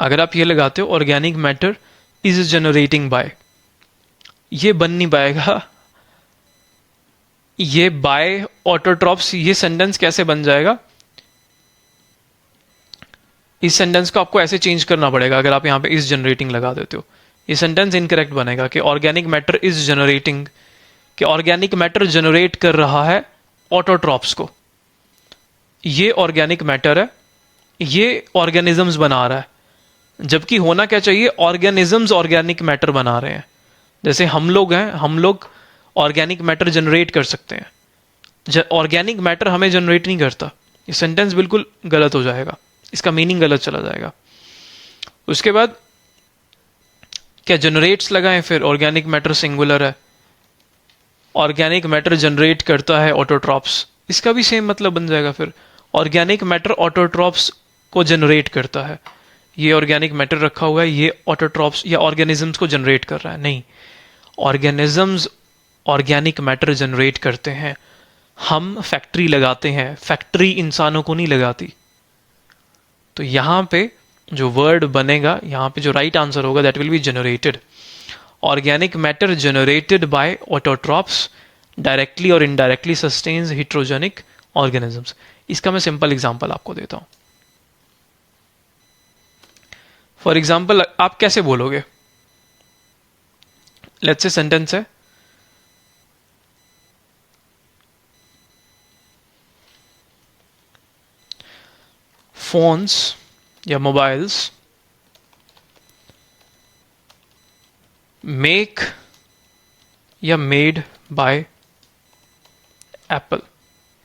अगर आप ये लगाते हो organic matter is generating by, ये बन नहीं पाएगा। ये बाय ऑटोट्रॉप्स, ये सेंटेंस कैसे बन जाएगा? इस सेंटेंस को आपको ऐसे चेंज करना पड़ेगा अगर आप यहाँ पे इज जनरेटिंग लगा देते हो। ये सेंटेंस इनकरेक्ट बनेगा कि ऑर्गेनिक मैटर इज जनरेटिंग, कि ऑर्गेनिक मैटर जनरेट कर रहा है ऑटोट्रॉप्स को। ये ऑर्गेनिक मैटर है, ये ऑर्गेनिजम्स बना रहा है, जबकि होना क्या चाहिए, ऑर्गेनिजम्स ऑर्गेनिक मैटर बना रहे हैं। जैसे हम लोग हैं, हम लोग ऑर्गेनिक मैटर जनरेट कर सकते हैं, ऑर्गेनिक मैटर हमें जनरेट नहीं करता। ये सेंटेंस बिल्कुल गलत हो जाएगा, इसका मीनिंग गलत चला जाएगा। उसके बाद क्या जनरेट्स लगाएं, फिर ऑर्गेनिक मैटर सिंगुलर है, ऑर्गेनिक मैटर जनरेट करता है ऑटोट्रॉप्स, इसका भी सेम मतलब बन जाएगा। फिर ऑर्गेनिक मैटर ऑटोट्रॉप्स को जनरेट करता है, ये ऑर्गेनिक मैटर रखा हुआ है, ये ऑटोट्रॉप्स या ऑर्गेनिजम्स को जनरेट कर रहा है, नहीं, ऑर्गेनिजम्स ऑर्गेनिक मैटर जनरेट करते हैं। हम फैक्ट्री लगाते हैं, फैक्ट्री इंसानों को नहीं लगाती। तो यहां पे जो वर्ड बनेगा, यहां पे जो राइट आंसर होगा that will be generated. Organic matter generated by autotrophs directly और इनडायरेक्टली सस्टेन्स हिट्रोजेनिक ऑर्गेनिजम्स। इसका मैं सिंपल एग्जांपल आपको देता हूं। फॉर एग्जांपल आप कैसे बोलोगे, लेट्स से सेंटेंस है फोन्स या मोबाइल्स मेक या मेड बाय एप्पल।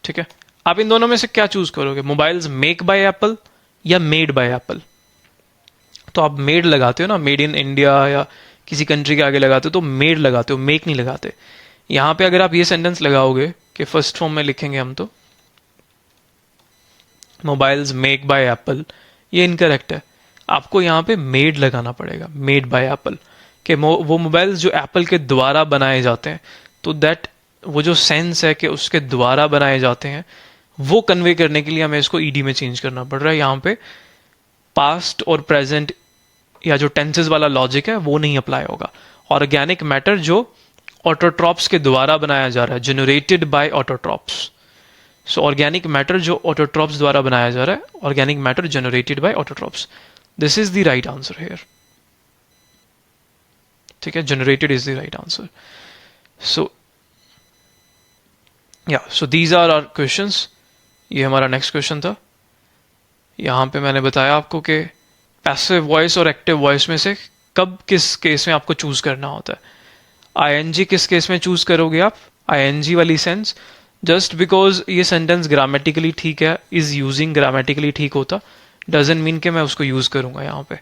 ठीक है, आप इन दोनों में से क्या चूज करोगे, मोबाइल्स मेक बाय एप्पल या मेड बाय एप्पल? तो आप मेड लगाते हो ना, मेड इन इंडिया या किसी कंट्री के आगे लगाते हो तो मेड लगाते हो, मेक नहीं लगाते। यहां पे अगर आप ये सेंटेंस लगाओगे कि फर्स्ट फॉर्म में लिखेंगे हम, तो मोबाइल्स मेक बाय एप्पल, ये इनकरेक्ट है। आपको यहाँ पे मेड लगाना पड़ेगा, मेड बाय एप्पल, कि वो मोबाइल्स जो एप्पल के द्वारा बनाए जाते हैं। तो दैट वो जो सेंस है कि उसके द्वारा बनाए जाते हैं, वो कन्वे करने के लिए हमें इसको ईडी में चेंज करना पड़ रहा है। यहाँ पे पास्ट और प्रेजेंट या जो टेंसेस वाला लॉजिक है वो नहीं अप्लाई होगा। ऑर्गेनिक मैटर जो ऑटोट्रॉप्स के द्वारा बनाया जा रहा है, generated by autotrophs. So organic matter जो ऑटोट्रॉप्स द्वारा बनाया जा रहा है, organic matter generated by autotrophs, this is the right answer here. ठीक है, generated is the right answer. So या so these are our questions. ये हमारा नेक्स्ट क्वेश्चन था। यहां पे मैंने बताया आपको कि पैसिव वॉइस और एक्टिव वॉइस में से कब किस केस में आपको चूज करना होता है। आईएनजी किस केस में चूज करोगे आप, आईएनजी वाली सेंस, जस्ट बिकॉज ये सेंटेंस ग्रामेटिकली ठीक है, इज यूजिंग ग्रामेटिकली ठीक होता डजंट मीन कि मैं उसको यूज करूंगा। यहाँ पे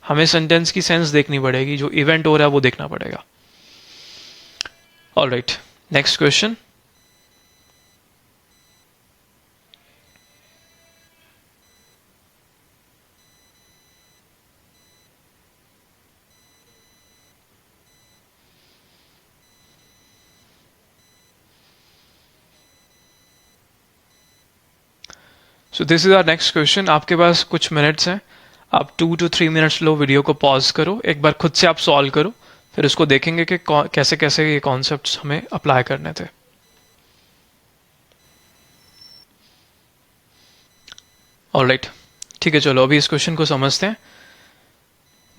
हमें सेंटेंस की सेंस देखनी पड़ेगी, जो इवेंट हो रहा है वो देखना पड़ेगा। Alright, next question. So this is our next question. आपके पास कुछ मिनट्स हैं, आप 2 to 3 मिनट्स लो, वीडियो को पॉज करो, एक बार खुद से आप सॉल्व करो, फिर उसको देखेंगे कि कैसे कैसे ये कॉन्सेप्ट्स हमें अप्लाई करने थे। ऑलराइट, ठीक है, चलो अभी इस क्वेश्चन को समझते हैं।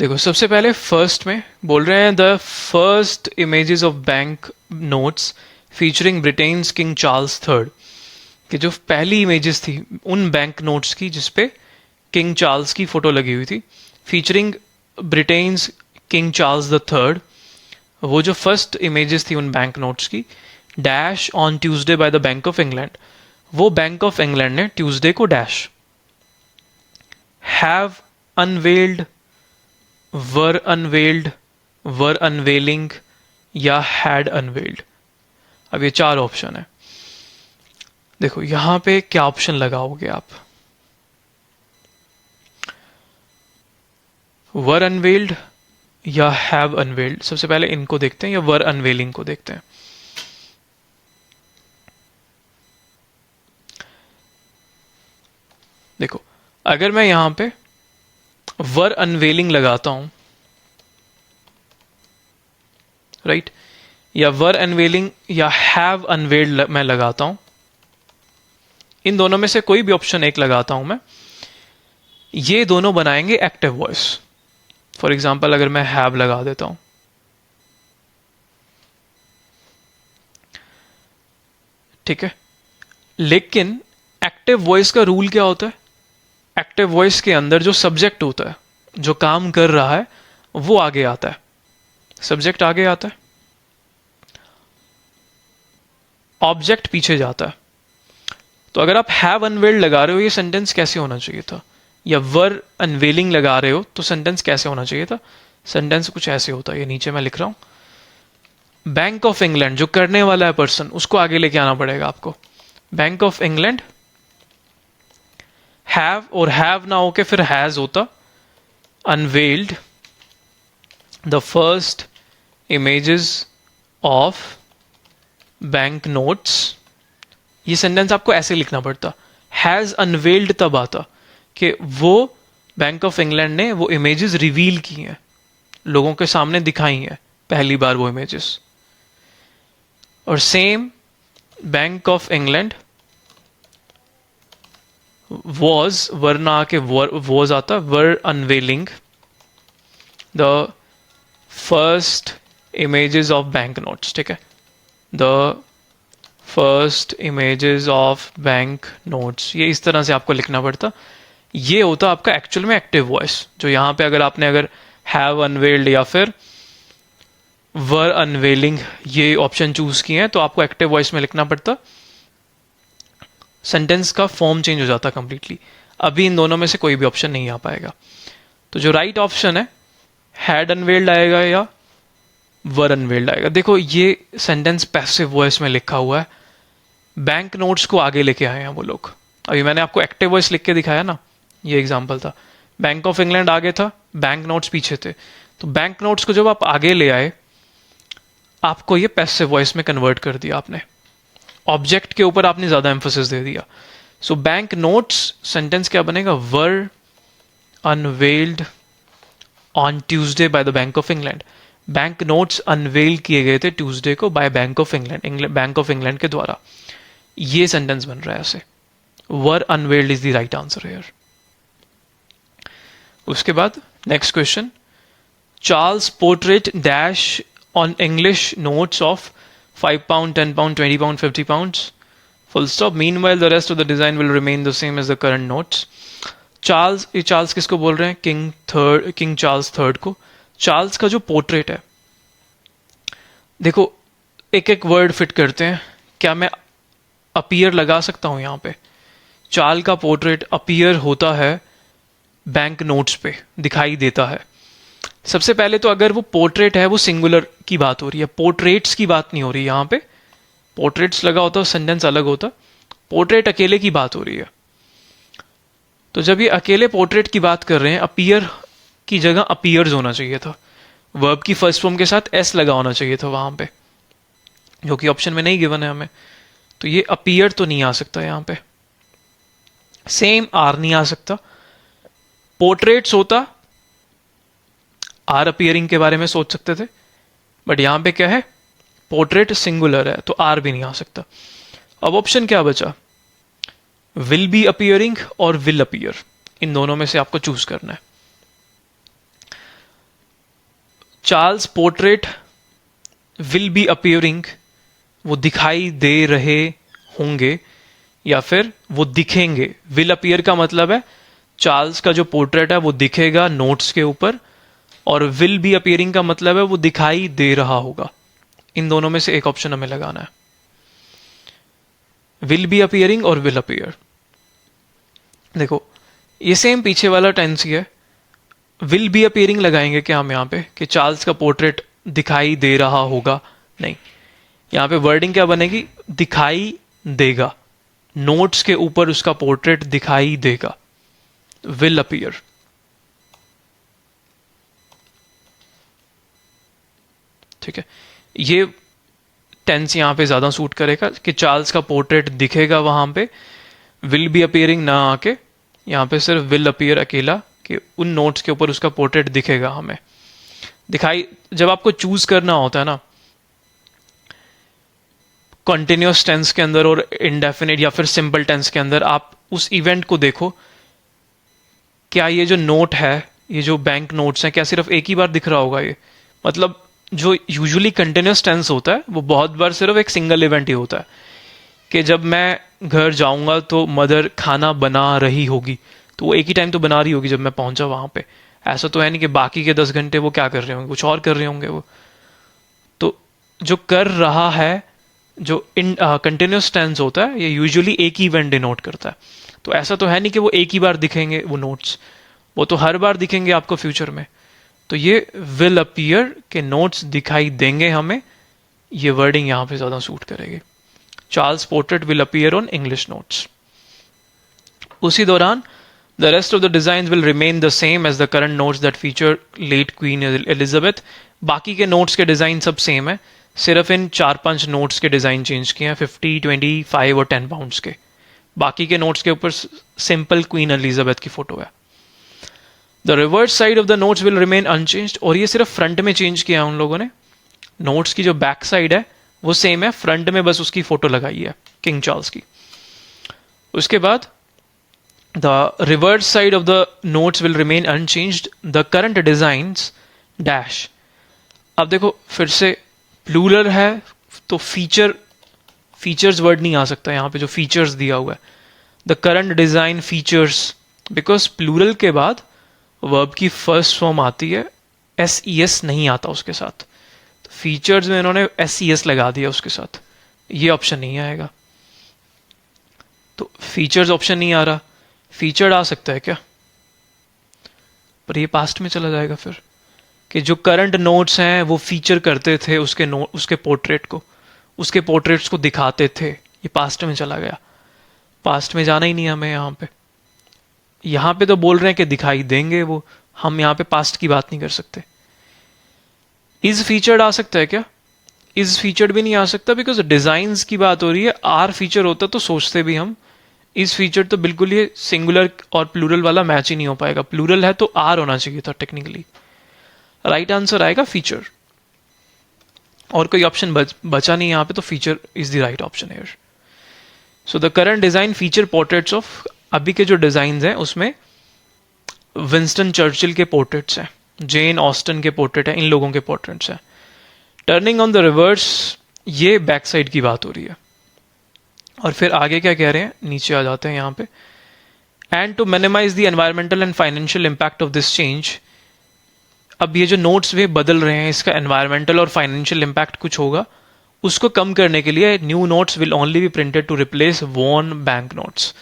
देखो, सबसे पहले फर्स्ट में बोल रहे हैं the first images of bank notes featuring Britain's king Charles third, कि जो पहली इमेजेस थी उन बैंक नोट्स की जिसपे किंग चार्ल्स की फोटो लगी हुई थी, featuring Britain's king Charles the third, वो जो फर्स्ट इमेजेस थी उन बैंक नोट्स की, dash on Tuesday by the Bank of England, वो बैंक ऑफ इंग्लैंड ने ट्यूसडे को dash, have unveiled, were unveiled, were unveiling या हैड अनवेल्ड। अब ये 4 ऑप्शन है। देखो यहां पे क्या ऑप्शन लगाओगे आप, वर अनवेल्ड या हैव अनवेल्ड। सबसे पहले इनको देखते हैं या वर अनवेलिंग को देखते हैं। देखो अगर मैं यहां पे वर अनवेलिंग लगाता हूं, राइट, या वर अनवेलिंग या हैव अनवेल्ड मैं लगाता हूं, इन दोनों में से कोई भी ऑप्शन एक लगाता हूं मैं, ये दोनों बनाएंगे एक्टिव वॉइस। फॉर एग्जाम्पल अगर मैं हैव लगा देता हूं, ठीक है, लेकिन एक्टिव वॉइस का रूल क्या होता है? एक्टिव वॉइस के अंदर जो सब्जेक्ट होता है, जो काम कर रहा है, वो आगे आता है, सब्जेक्ट आगे आता है, ऑब्जेक्ट पीछे जाता है। तो अगर आप हैव अनवेल्ड लगा रहे हो, ये सेंटेंस कैसे होना चाहिए था? या वर अनवेलिंग लगा रहे हो तो सेंटेंस कैसे होना चाहिए था? सेंटेंस कुछ ऐसे होता है, ये नीचे मैं लिख रहा हूं। बैंक ऑफ इंग्लैंड, जो करने वाला है पर्सन, उसको आगे लेके आना पड़ेगा आपको। बैंक ऑफ इंग्लैंड, हैव, और हैव ना होके फिर हैज होता, unveiled the first images of bank notes. ये सेंटेंस आपको ऐसे लिखना पड़ता। हैज अनवेल्ड तब आता कि वो बैंक ऑफ इंग्लैंड ने वो इमेजेस रिवील की हैं, लोगों के सामने दिखाई हैं पहली बार वो इमेजेस। और same Bank of England was, वरना आके वॉज आता, were unveiling the first images of bank notes, ठीक है, the first images of bank notes. ये इस तरह से आपको लिखना पड़ता। ये होता आपका एक्चुअल में एक्टिव वॉइस, जो यहां पे अगर आपने अगर हैव अनवेल्ड या फिर वर अनवेलिंग ये ऑप्शन चूज किए हैं तो आपको एक्टिव वॉइस में लिखना पड़ता, सेंटेंस का फॉर्म चेंज हो जाता कंप्लीटली। अभी इन दोनों में से कोई भी ऑप्शन नहीं आ पाएगा। तो जो राइट ऑप्शन है, हैड अनवेल्ड आएगा या वर अनवेल्ड आएगा। देखो ये सेंटेंस पैसिव वॉइस में लिखा हुआ है, बैंक नोट्स को आगे लेके आए हैं वो लोग। अभी मैंने आपको एक्टिव वॉइस लिख के दिखाया ना, ये एग्जांपल था। बैंक ऑफ इंग्लैंड आगे था, बैंक नोट्स पीछे थे। तो बैंक नोट्स को जब आप आगे ले आए, आपको ये पैसिव वॉइस में कन्वर्ट कर दिया आपने, ऑब्जेक्ट के ऊपर आपने ज्यादा एम्फोसिस दे दिया। सो बैंक नोट्स सेंटेंस क्या बनेगा? Were unveiled on Tuesday by the Bank of England. Bank notes unveil किए गए थे ट्यूसडे को by Bank of England, Bank of England के द्वारा। ये सेंटेंस बन रहा है ऐसे। Were unveiled is the right answer here. उसके बाद next question, Charles portrait dash on English notes of £5, £10, £20, £50, full stop. Meanwhile, the rest of the design will remain the same as the current notes. Charles, ये Charles किसको बोल रहे हैं? King Charles third को। Charles का जो portrait है, देखो एक एक वर्ड फिट करते हैं। क्या मैं अपीयर लगा सकता हूं यहां पे? चार्ल्स का पोर्ट्रेट अपीयर होता है बैंक नोट्स पे, दिखाई देता है। सबसे पहले तो अगर वो पोर्ट्रेट है, वो सिंगुलर की बात हो रही है, पोर्ट्रेट्स की बात नहीं हो रही यहां पे। पोर्ट्रेट्स लगा होता सेंटेंस अलग होता, पोर्ट्रेट अकेले की बात हो रही है। तो जब ये अकेले पोर्ट्रेट की बात कर रहे हैं, अपीयर की जगह अपीयर्स होना चाहिए था, वर्ब की फर्स्ट फॉर्म के साथ एस लगा होना चाहिए था वहां पे, जो कि ऑप्शन में नहीं गिवन है हमें। तो ये अपीयर तो नहीं आ सकता यहां पे। सेम आर नहीं आ सकता। पोर्ट्रेट्स होता, आर अपीयरिंग के बारे में सोच सकते थे, बट यहां पे क्या है? पोर्ट्रेट सिंगुलर है, तो आर भी नहीं आ सकता। अब ऑप्शन क्या बचा? विल बी अपीयरिंग और विल अपीयर, इन दोनों में से आपको चूज करना है। Charles portrait will be appearing, वो दिखाई दे रहे होंगे या फिर वो दिखेंगे। विल अपीयर का मतलब है चार्ल्स का जो पोर्ट्रेट है वो दिखेगा नोट्स के ऊपर, और विल बी अपीयरिंग का मतलब है वो दिखाई दे रहा होगा। इन दोनों में से एक ऑप्शन हमें लगाना है, विल बी अपीयरिंग और विल अपीयर। देखो ये सेम पीछे वाला टेंस ही है। विल बी अपीयरिंग लगाएंगे क्या हम यहां पे कि चार्ल्स का पोर्ट्रेट दिखाई दे रहा होगा? नहीं, यहां पे वर्डिंग क्या बनेगी? दिखाई देगा, नोट्स के ऊपर उसका पोर्ट्रेट दिखाई देगा, विल अपीयर। ठीक है, ये टेंस यहां पे ज्यादा सूट करेगा कि चार्ल्स का पोर्ट्रेट दिखेगा वहां पे, विल बी अपीयरिंग ना आके यहां पे सिर्फ विल अपीयर अकेला कि उन नोट्स के ऊपर उसका पोर्ट्रेट दिखेगा हमें दिखाई। जब आपको चूज करना होता है ना कंटिन्यूस टेंस के अंदर और इंडेफिनिट या फिर सिंपल टेंस के अंदर, आप उस इवेंट को देखो, क्या ये जो नोट है, ये जो बैंक नोट्स हैं, क्या सिर्फ एक ही बार दिख रहा होगा ये? मतलब जो यूजुअली कंटिन्यूस टेंस होता है वो बहुत बार सिर्फ एक सिंगल इवेंट ही होता है कि जब मैं घर जाऊंगा तो मदर खाना बना रही होगी, तो वो एक ही टाइम तो बना रही होगी जब मैं पहुंचा वहां पे। ऐसा तो है नहीं कि बाकी के 10 घंटे वो क्या कर रहे होंगे, कुछ और कर रहे होंगे वो। तो जो कर रहा है, जो इन कंटिन्यूस टेंस होता है, ये यूजुअली एक ही इवेंट डिनोट करता है। तो ऐसा तो है नहीं कि वो एक ही बार दिखेंगे वो नोट्स, वो तो हर बार दिखेंगे आपको फ्यूचर में। तो ये विल अपीयर के नोट्स दिखाई देंगे हमें, ये वर्डिंग यहाँ पे ज़्यादा सूट करेगी। Charles portrait will appear on English notes. उसी दौरान the rest of the design will remain the same as the current notes that feature late Queen Elizabeth. बाकी के नोट्स के डिज़ाइन सब सेम है, सिर्फ इन 4-5 नोट्स के डिज़ाइन चेंज किए हैं, 50, 25 और 10 पाउंड्स के। बाकी के नोट्स के ऊपर सिंपल क्वीन एलिजाबेथ की फोटो है। The reverse side of the notes will remain unchanged, और ये सिर्फ फ्रंट में चेंज किया उन लोगों ने। नोट्स की जो बैक साइड है वो सेम है, फ्रंट में बस उसकी फोटो लगाई है किंग चार्ल्स की। उसके बाद the reverse side of the notes will remain unchanged, the current designs dash. अब देखो फिर से प्लूरल है तो फीचर्स वर्ड नहीं आ सकता यहाँ पे, जो फीचर्स दिया हुआ है the current design features, because plural के बाद वर्ब की फर्स्ट फॉर्म आती है, SES नहीं आता उसके साथ, तो फीचर्स में इन्होंने SES लगा दिया उसके साथ, ये ऑप्शन नहीं आएगा। तो फीचर्स ऑप्शन नहीं आ रहा, फीचर्ड आ सकता है क्या? पर ये पास्ट में चला जाएगा फिर, कि जो करंट नोट्स हैं वो फीचर करते थे उसके पोर्ट्रेट को, उसके पोर्ट्रेट्स को दिखाते थे, ये पास्ट में चला गया। पास्ट में जाना ही नहीं हमें यहाँ पे तो बोल रहे हैं कि दिखाई देंगे वो, हम यहाँ पे पास्ट की बात नहीं कर सकते। इज फीचर्ड आ सकता है क्या? इज फीचर्ड भी नहीं आ सकता, बिकॉज डिजाइन्स की बात हो रही है। आर फीचर होता तो सोचते भी हम, इज फीचर तो बिल्कुल ये सिंगुलर और प्लूरल वाला मैच ही नहीं हो पाएगा। प्लूरल है तो आर होना चाहिए था टेक्निकली। राइट आंसर आएगा फीचर, और कोई ऑप्शन बचा नहीं यहाँ पे, तो feature is the right option here. So the current design feature portraits of, अभी के जो डिजाइन हैं उसमें विंस्टन चर्चिल के पोर्ट्रेट्स हैं, जेन ऑस्टन के पोर्ट्रेट हैं, इन लोगों के पोर्ट्रेट्स हैं। टर्निंग ऑन द रिवर्स, ये बैक साइड की बात हो रही है। और फिर आगे क्या कह रहे हैं, नीचे आ जाते हैं यहाँ पे, and to minimise the environmental and financial impact of this change. अब ये जो नोट्स वे बदल रहे हैं, इसका एनवायरमेंटल और फाइनेंशियल इम्पैक्ट कुछ होगा, उसको कम करने के लिए new notes will only be printed to replace worn bank notes.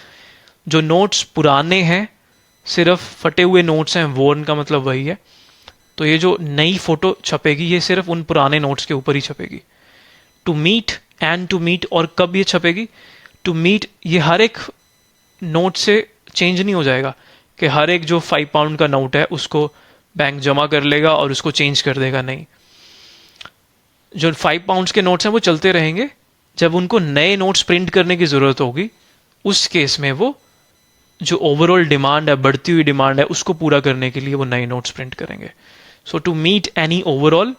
जो नोट्स पुराने हैं, सिर्फ फटे हुए नोट्स हैं, वॉर्न का मतलब वही है, तो ये जो नई फोटो छपेगी ये सिर्फ उन पुराने नोट्स के ऊपर ही छपेगी। To meet and to meet, और कब ये छपेगी? टू मीट, ये हर एक नोट से चेंज नहीं हो जाएगा कि हर एक जो 5 पाउंड का नोट है उसको बैंक जमा कर लेगा और उसको चेंज कर देगा, नहीं। जो 5 पाउंड्स के नोट्स हैं वो चलते रहेंगे, जब उनको नए नोट्स प्रिंट करने की जरूरत होगी उस केस में वो जो ओवरऑल डिमांड है, बढ़ती हुई डिमांड है, उसको पूरा करने के लिए वो नए नोट्स प्रिंट करेंगे। So to meet any overall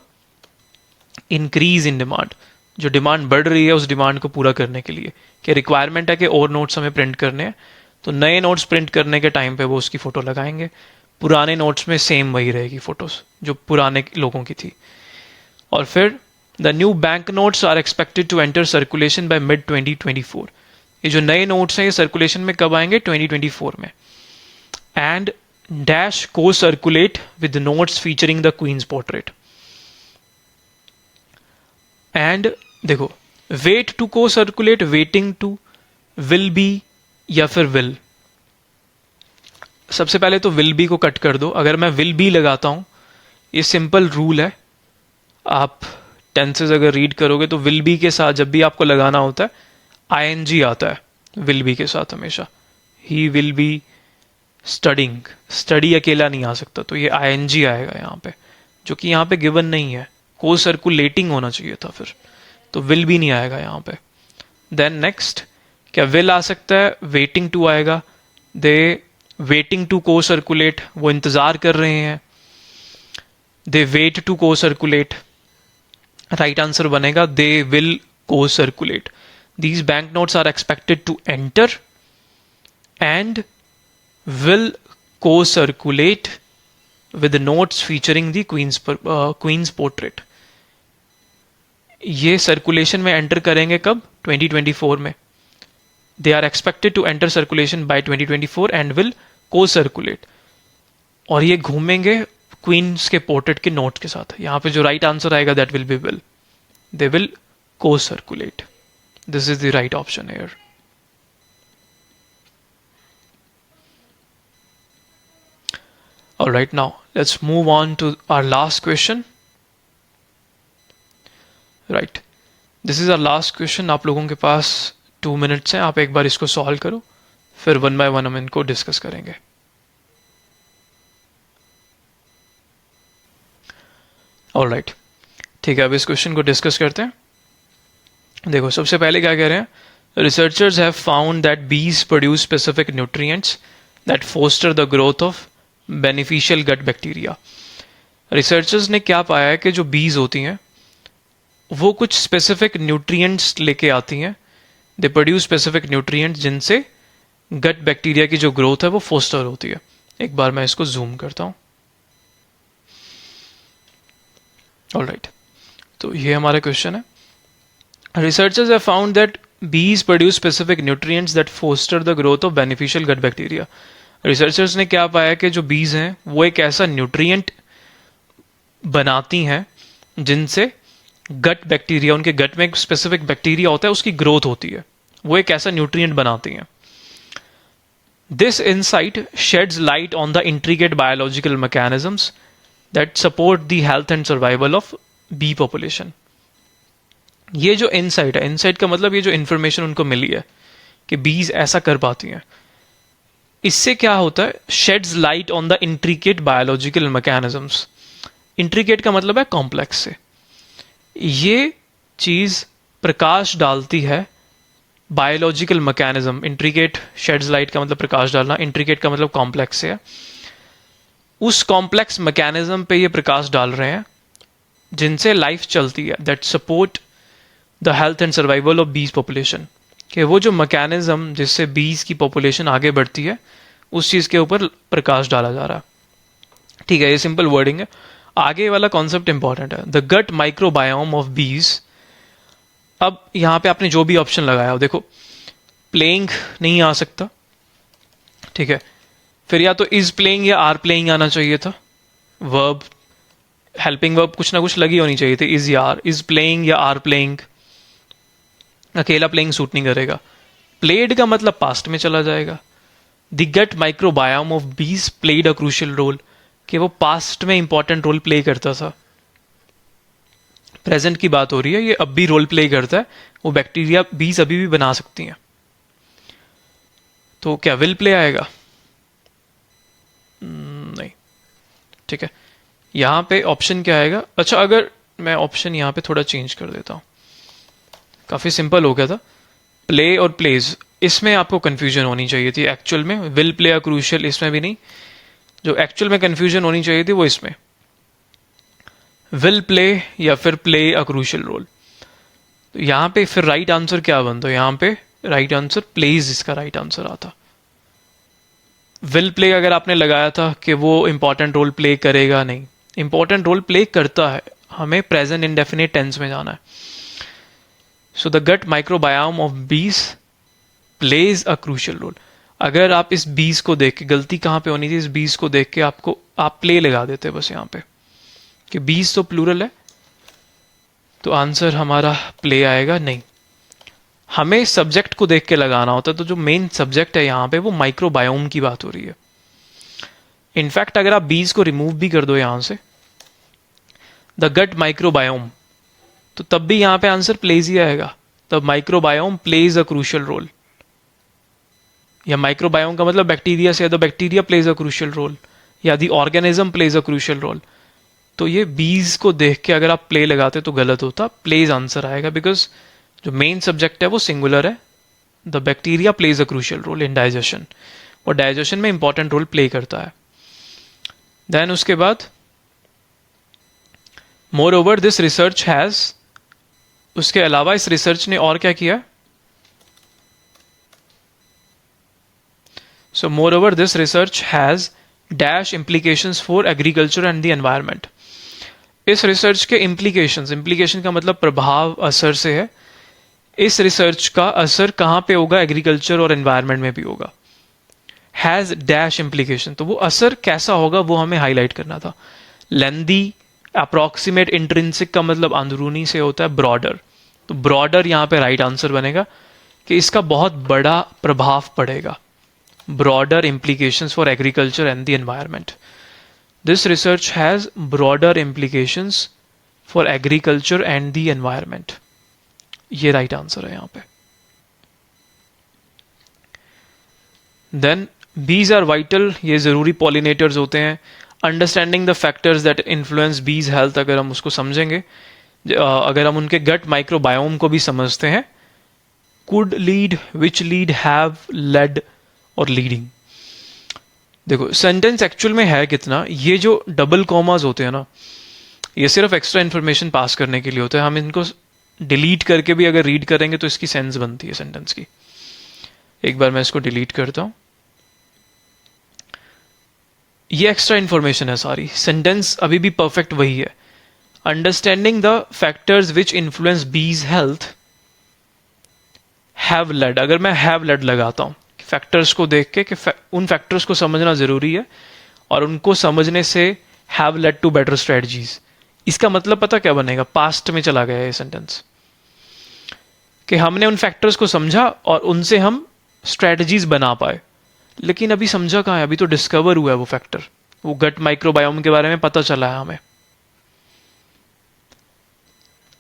increase in demand, जो डिमांड बढ़ रही है उस डिमांड को पूरा करने के लिए, कि रिक्वायरमेंट है कि और नोट्स हमें प्रिंट करने हैं, तो नए नोट्स प्रिंट करने के टाइम पे वो उसकी फोटो लगाएंगे। पुराने नोट्स में सेम वही रहेगी फोटोज जो पुराने लोगों की थी। और फिर the new bank notes are expected to enter circulation by mid 2024। ये जो नए नोट्स हैं ये सर्कुलेशन में कब आएंगे? 2024 में। एंड डैश को circulate with notes featuring the queen's portrait. And देखो, वेट टू को circulate, waiting to, will be या फिर विल। सबसे पहले तो विल बी को कट कर दो। अगर मैं विल बी लगाता हूं, ये सिंपल रूल है, आप टेंसेज अगर रीड करोगे तो विल बी के साथ जब भी आपको लगाना होता है ING आता है विल बी के साथ हमेशा। He will be studying, study अकेला नहीं आ सकता, तो ये ING आएगा यहाँ पे, जो कि यहाँ पे गिवन नहीं है। को सर्कुलेटिंग होना चाहिए था फिर, तो विल भी नहीं आएगा यहाँ पे। देन नेक्स्ट क्या विल आ सकता है? वेटिंग टू आएगा। दे वेटिंग टू को सर्कुलेट, वो इंतज़ार कर रहे हैं. दे वेट टू को सर्कुलेट. राइट आंसर बनेगा दे विल को circulate. These banknotes are expected to enter and will co-circulate with the notes featuring the Queen's portrait. ये सर्कुलेशन में एंटर करेंगे कब? 2024 में. They are expected to enter circulation by 2024 and will co-circulate. और ये घूमेंगे queen's के पोर्ट्रेट के नोट के साथ. यहाँ पे जो राइट आंसर आएगा that will B will. They will co-circulate. This is the right option here. Alright, now let's move on to our last question. Right. This is our last question. आप लोगों के पास 2 minutes हैं. आप एक बार इसको solve करो, फिर वन बाय वन हम इनको डिस्कस करेंगे. Alright. ठीक है, अब इस क्वेश्चन को डिस्कस करते हैं. देखो, सबसे पहले क्या कह रहे हैं? Researchers have found that bees produce specific nutrients that foster the growth of beneficial gut bacteria. Researchers ने क्या पाया है कि जो बीज होती हैं वो कुछ स्पेसिफिक न्यूट्रिएंट्स लेके आती हैं. दे प्रोड्यूस स्पेसिफिक न्यूट्रिएंट्स जिनसे गट बैक्टीरिया की जो ग्रोथ है वो फोस्टर होती है. एक बार मैं इसको जूम करता हूँ. ऑलराइट, तो ये हमारा क्वेश्चन है. Researchers have found that bees produce specific nutrients that foster the growth of beneficial gut bacteria. Researchers ने क्या पाया कि जो bees हैं वो एक ऐसा न्यूट्रिएंट बनाती हैं जिनसे गट बैक्टीरिया, उनके गट में एक स्पेसिफिक बैक्टीरिया होता है, उसकी ग्रोथ होती है. वो एक ऐसा न्यूट्रिएंट बनाती हैं. This insight sheds light on the intricate biological mechanisms that support the health and survival of bee population. ये जो इनसाइट है, इनसाइट का मतलब ये जो इन्फॉर्मेशन उनको मिली है कि बीज ऐसा कर पाती हैं, इससे क्या होता है? Shades light on the intricate biological mechanisms. Intricate का मतलब है कॉम्प्लेक्स से. ये चीज प्रकाश डालती है biological mechanism. Intricate, shades light का मतलब प्रकाश डालना, इंट्रिकेट का मतलब कॉम्प्लेक्स से है. उस कॉम्प्लेक्स मैकेनिज्म पे ये प्रकाश डाल रहे हैं जिनसे लाइफ चलती है. That support the health and survival of बीज पॉपुलेशन. कि वो जो मैकेनिज्म जिससे बीज की पॉपुलेशन आगे बढ़ती है उस चीज़ के ऊपर प्रकाश डाला जा रहा है. ठीक है, ये सिंपल वर्डिंग है. आगे वाला कॉन्सेप्ट इंपॉर्टेंट है. द गट माइक्रोबायोम ऑफ बीज. अब यहाँ पे आपने जो भी ऑप्शन लगाया हो, देखो प्लेइंग नहीं आ सकता. ठीक है, फिर या तो इज प्लेइंग या आर प्लेइंग आना चाहिए था. वर्ब, हेल्पिंग वर्ब कुछ ना कुछ लगी होनी चाहिए थी. इज या आर, इज प्लेइंग या आर प्लेइंग. अकेला प्लेइंग सूट नहीं करेगा. प्लेड का मतलब पास्ट में चला जाएगा. द गट माइक्रोबायोम ऑफ बीज प्लेड अ क्रूशियल रोल. कि वो पास्ट में इंपॉर्टेंट रोल प्ले करता था. प्रेजेंट की बात हो रही है, ये अब भी रोल प्ले करता है. वो बैक्टीरिया बीज अभी भी बना सकती हैं. तो क्या विल प्ले आएगा? नहीं. ठीक है, यहां पे ऑप्शन क्या आएगा? अच्छा, अगर मैं ऑप्शन यहां पे थोड़ा चेंज कर देता हूं, काफी सिंपल हो गया था. प्ले और प्लेज, इसमें आपको कंफ्यूजन होनी चाहिए थी. एक्चुअल में विल प्ले अ क्रूशियल, इसमें भी नहीं. जो एक्चुअल में कंफ्यूजन होनी चाहिए थी वो इसमें, विल प्ले या फिर प्ले अ क्रूशियल रोल. तो यहां पे फिर राइट आंसर क्या बनता? यहां पे राइट आंसर प्लेज इसका राइट आंसर आता. विल प्ले अगर आपने लगाया था कि वो इंपॉर्टेंट रोल प्ले करेगा, नहीं, इंपॉर्टेंट रोल प्ले करता है. हमें प्रेजेंट इंडेफिनिट टेंस में जाना है. So the gut microbiome of bees plays a crucial role. अगर आप इस बीज को देख के, गलती कहाँ पे होनी थी, इस बीज को देख के आपको आप प्ले लगा देते बस यहाँ पे, कि बीज तो प्लूरल है, तो आंसर हमारा प्ले आएगा. नहीं, हमें सब्जेक्ट को देख के लगाना होता है. तो जो मेन सब्जेक्ट है यहाँ पे वो माइक्रोबायोम की बात हो रही है. इनफैक्ट अगर आप बीज को रिमूव भी कर दो यहां से, द गट माइक्रोबायोम, तो तब भी यहां पे आंसर प्लेज ही आएगा. तब microbiome plays a crucial role. या माइक्रोबायोम का मतलब बैक्टीरिया से, the bacteria plays a crucial role, या the organism plays a crucial role. तो ये बीज को देख के अगर आप प्ले लगाते तो गलत होता. प्लेज आंसर आएगा, बिकॉज जो मेन सब्जेक्ट है वो सिंगुलर है. The bacteria plays a crucial role in digestion. वो डाइजेशन में इंपॉर्टेंट रोल प्ले करता है। देन उसके बाद moreover this research has, उसके अलावा इस रिसर्च ने और क्या किया, so moreover this research has dash implications for agriculture and the environment. इस रिसर्च के implications, implication का मतलब प्रभाव, असर से है। इस रिसर्च का असर कहाँ पे होगा, एग्रीकल्चर और एनवायरमेंट में भी होगा। हैज़ डैश implication, तो वो असर कैसा होगा वो हमें हाईलाइट करना था। लेंदी, अप्रॉक्सीमेट, इंट्रिंसिक का मतलब अंदरूनी से होता है, ब्रॉडर, तो ब्रॉडर यहाँ पे राइट आंसर बनेगा कि इसका बहुत बड़ा प्रभाव पड़ेगा। broader implications for agriculture and the environment. This research has broader implications for agriculture and the environment. ये right answer है यहाँ पे। Then bees are vital, ये ज़रूरी pollinators होते हैं। Understanding the factors that influence bees health, अगर हम उसको समझेंगे, अगर हम उनके gut microbiome को भी समझते हैं, could lead, which lead, have, led और लीडिंग। देखो सेंटेंस एक्चुअल में है कितना, ये जो डबल कॉमास होते हैं ना, ये सिर्फ एक्स्ट्रा इन्फॉर्मेशन पास करने के लिए होता है। हम इनको डिलीट करके भी अगर रीड करेंगे तो इसकी सेंस बनती है सेंटेंस की। एक बार मैं इसको डिलीट करता हूं, ये एक्स्ट्रा इन्फॉर्मेशन है सारी, सेंटेंस अभी भी परफेक्ट वही है। Understanding the factors which influence बीज हेल्थ हैव लेड, अगर मैं हैव लेड लगाता हूं फैक्टर्स को देख के कि उन फैक्टर्स को समझना जरूरी है और उनको समझने से have led to better strategies, इसका मतलब पता क्या बनेगा, पास्ट में चला गया ये सेंटेंस, कि हमने उन फैक्टर्स को समझा और उनसे हम स्ट्रेटजीज बना पाए। लेकिन अभी समझा कहाँ है, अभी तो डिस्कवर हुआ है वो फैक्टर, वो गट माइक्रोबायोम के बारे में पता चला है हमें।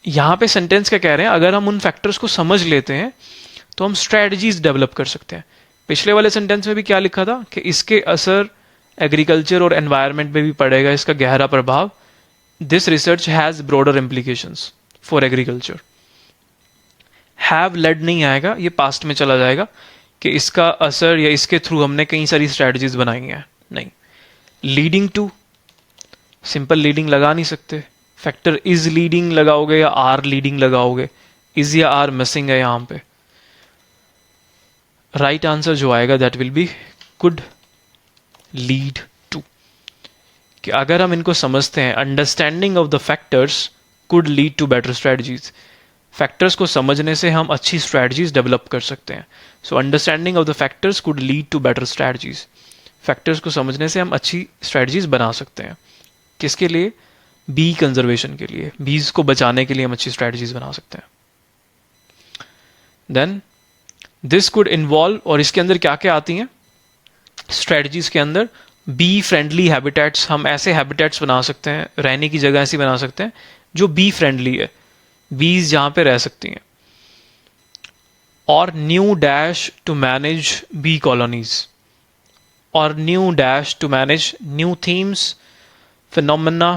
यहां पे सेंटेंस क्या कह रहे हैं, अगर हम उन फैक्टर्स को समझ लेते हैं तो हम स्ट्रेटजीज डेवलप कर सकते हैं। पिछले वाले सेंटेंस में भी क्या लिखा था कि इसके असर एग्रीकल्चर और एनवायरनमेंट में भी पड़ेगा, इसका गहरा प्रभाव। This research has broader implications for agriculture. Have led नहीं आएगा, ये पास्ट में चला जाएगा कि इसका असर या इसके थ्रू हमने कई सारी स्ट्रेटजीज बनाई हैं, नहीं। लीडिंग टू, सिंपल लीडिंग लगा नहीं सकते, फैक्टर इज लीडिंग लगाओगे या आर लीडिंग लगाओगे, इज या आर मिसिंग है यहां पे। राइट आंसर जो आएगा that will be could lead to, कि अगर हम इनको समझते हैं, understanding of the factors could lead to better strategies, factors को समझने से हम अच्छी स्ट्रेटजीज डेवलप कर सकते हैं। So understanding of the factors could lead to better strategies, factors को समझने से हम अच्छी स्ट्रेटजीज बना सकते हैं। किसके लिए, बी कंजर्वेशन के लिए, बीज को बचाने के लिए हम अच्छी स्ट्रेटजीज बना सकते हैं। देन दिस कुड इन्वॉल्व, और इसके अंदर क्या क्या आती हैं स्ट्रेटजीज के अंदर, बी फ्रेंडली हैबिटेट्स, हम ऐसे हैबिटेट्स बना सकते हैं, रहने की जगह ऐसी बना सकते हैं जो बी फ्रेंडली है, बीज जहां पे रह सकती हैं। और new dash to manage bee colonies, और new dash to manage new themes, phenomena,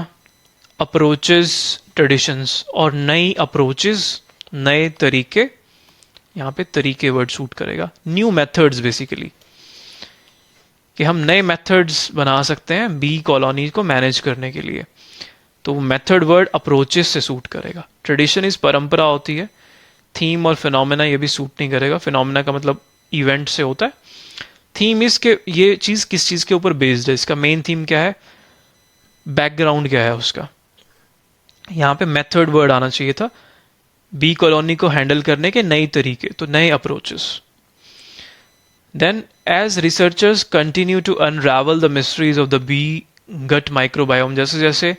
approaches, traditions, और नई अप्रोचेस, नए तरीके, यहाँ पे तरीके वर्ड सूट करेगा, न्यू मेथड्स बेसिकली, कि हम नए मेथड्स बना सकते हैं बी कॉलोनी को मैनेज करने के लिए, तो मेथड वर्ड अप्रोचेस से सूट करेगा। ट्रेडिशन इस परंपरा होती है, थीम और फिनोमेना ये भी सूट नहीं करेगा, फिनोमेना का मतलब इवेंट से होता है, थीम इसके ये चीज़ किस चीज़ के ऊपर बेस्ड है, इसका मेन थीम क्या है, बैकग्राउंड क्या है उसका, यहाँ पे मेथड वर्ड आना चाहिए था, बी कॉलोनी को हैंडल करने के नए तरीके, तो नए approaches. Then as researchers continue to unravel the mysteries of the bee gut microbiome, जैसे जैसे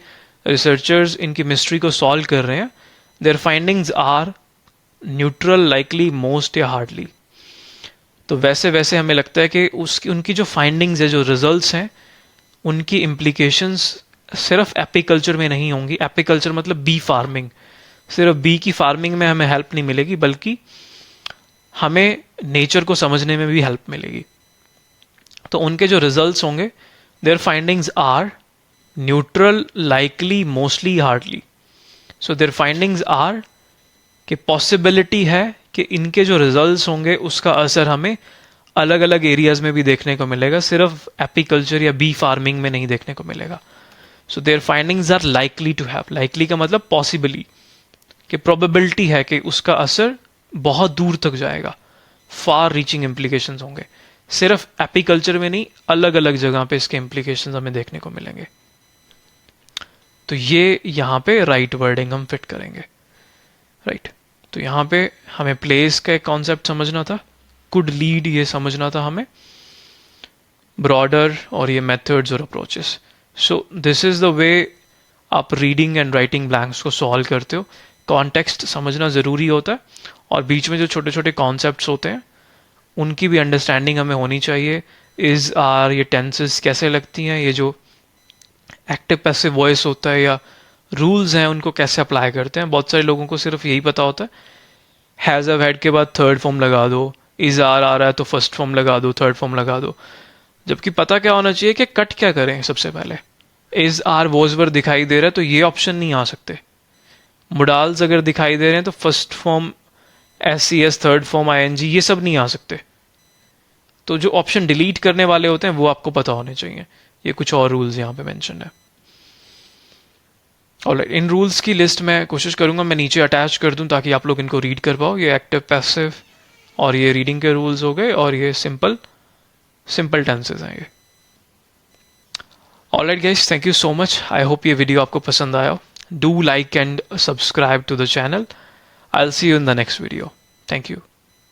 रिसर्चर्स इनकी मिस्ट्री को सॉल्व कर रहे हैं, their findings are neutral, likely, most या हार्डली, तो वैसे वैसे हमें लगता है कि उसकी उनकी जो फाइंडिंग्स है, जो रिजल्ट्स हैं, उनकी इम्प्लीकेशंस सिर्फ एपीकल्चर में नहीं होंगी। एपीकल्चर मतलब बी फार्मिंग, सिर्फ बी की फार्मिंग में हमें हेल्प नहीं मिलेगी, बल्कि हमें नेचर को समझने में भी हेल्प मिलेगी। तो उनके जो रिजल्ट्स होंगे, their findings are neutral, likely, mostly, hardly. So their findings are कि पॉसिबिलिटी है कि इनके जो रिजल्ट्स होंगे उसका असर हमें अलग अलग एरियाज में भी देखने को मिलेगा, सिर्फ एपीकल्चर या बी फार्मिंग में नहीं देखने को मिलेगा. So their findings are likely to have, likely का मतलब पॉसिबली, कि प्रोबेबिलिटी है कि उसका असर बहुत दूर तक जाएगा, फार रीचिंग इम्प्लीकेशंस होंगे. सिर्फ एपीकल्चर में नहीं, अलग अलग जगह पे इसके इम्प्लीकेशंस हमें देखने को मिलेंगे. तो ये यहाँ पे राइट वर्डिंग हम फिट करेंगे. राइट, तो यहाँ पे हमें प्लेस का एक कॉन्सेप्ट समझना था, कुड लीड ये समझना था हमें, ब्रॉडर और ये मेथड्स और approaches. So this is the way आप रीडिंग एंड राइटिंग ब्लैंक्स को सॉल्व करते हो. कॉन्टेक्स्ट समझना ज़रूरी होता है, और बीच में जो छोटे छोटे कॉन्सेप्ट्स होते हैं उनकी भी अंडरस्टैंडिंग हमें होनी चाहिए. इज आर, ये टेंसेस कैसे लगती हैं, ये जो एक्टिव पैसिव वॉइस होता है या रूल्स हैं उनको कैसे अप्लाई करते हैं. बहुत सारे लोगों को सिर्फ यही पता होता है, हैज़ हैव हैड के बाद थर्ड फॉर्म लगा दो, इज आर आ रहा है तो फर्स्ट फॉर्म लगा दो, थर्ड फॉर्म लगा दो. जबकि पता क्या होना चाहिए कि कट क्या करें. सबसे पहले इज आर वॉज वर दिखाई दे रहा है तो ये ऑप्शन नहीं आ सकते. मोडाल्स अगर दिखाई दे रहे हैं तो first form S C S, third form I N G, ये सब नहीं आ सकते. तो जो ऑप्शन डिलीट करने वाले होते हैं वो आपको पता होने चाहिए. ये कुछ और रूल्स यहाँ पे मेंशन है. ऑलराइट, इन रूल्स की लिस्ट मैं कोशिश करूंगा मैं नीचे अटैच कर दूं ताकि आप लोग इनको रीड कर पाओ. ये एक्टिव पैसिव और ये रीडिंग के रूल्स हो गए, और ये सिंपल टेंसेस हैं ये. Alright guys, thank you so much. I hope ये वीडियो आपको पसंद आया. Do like and subscribe to the channel. I will see you in the next video. Thank you.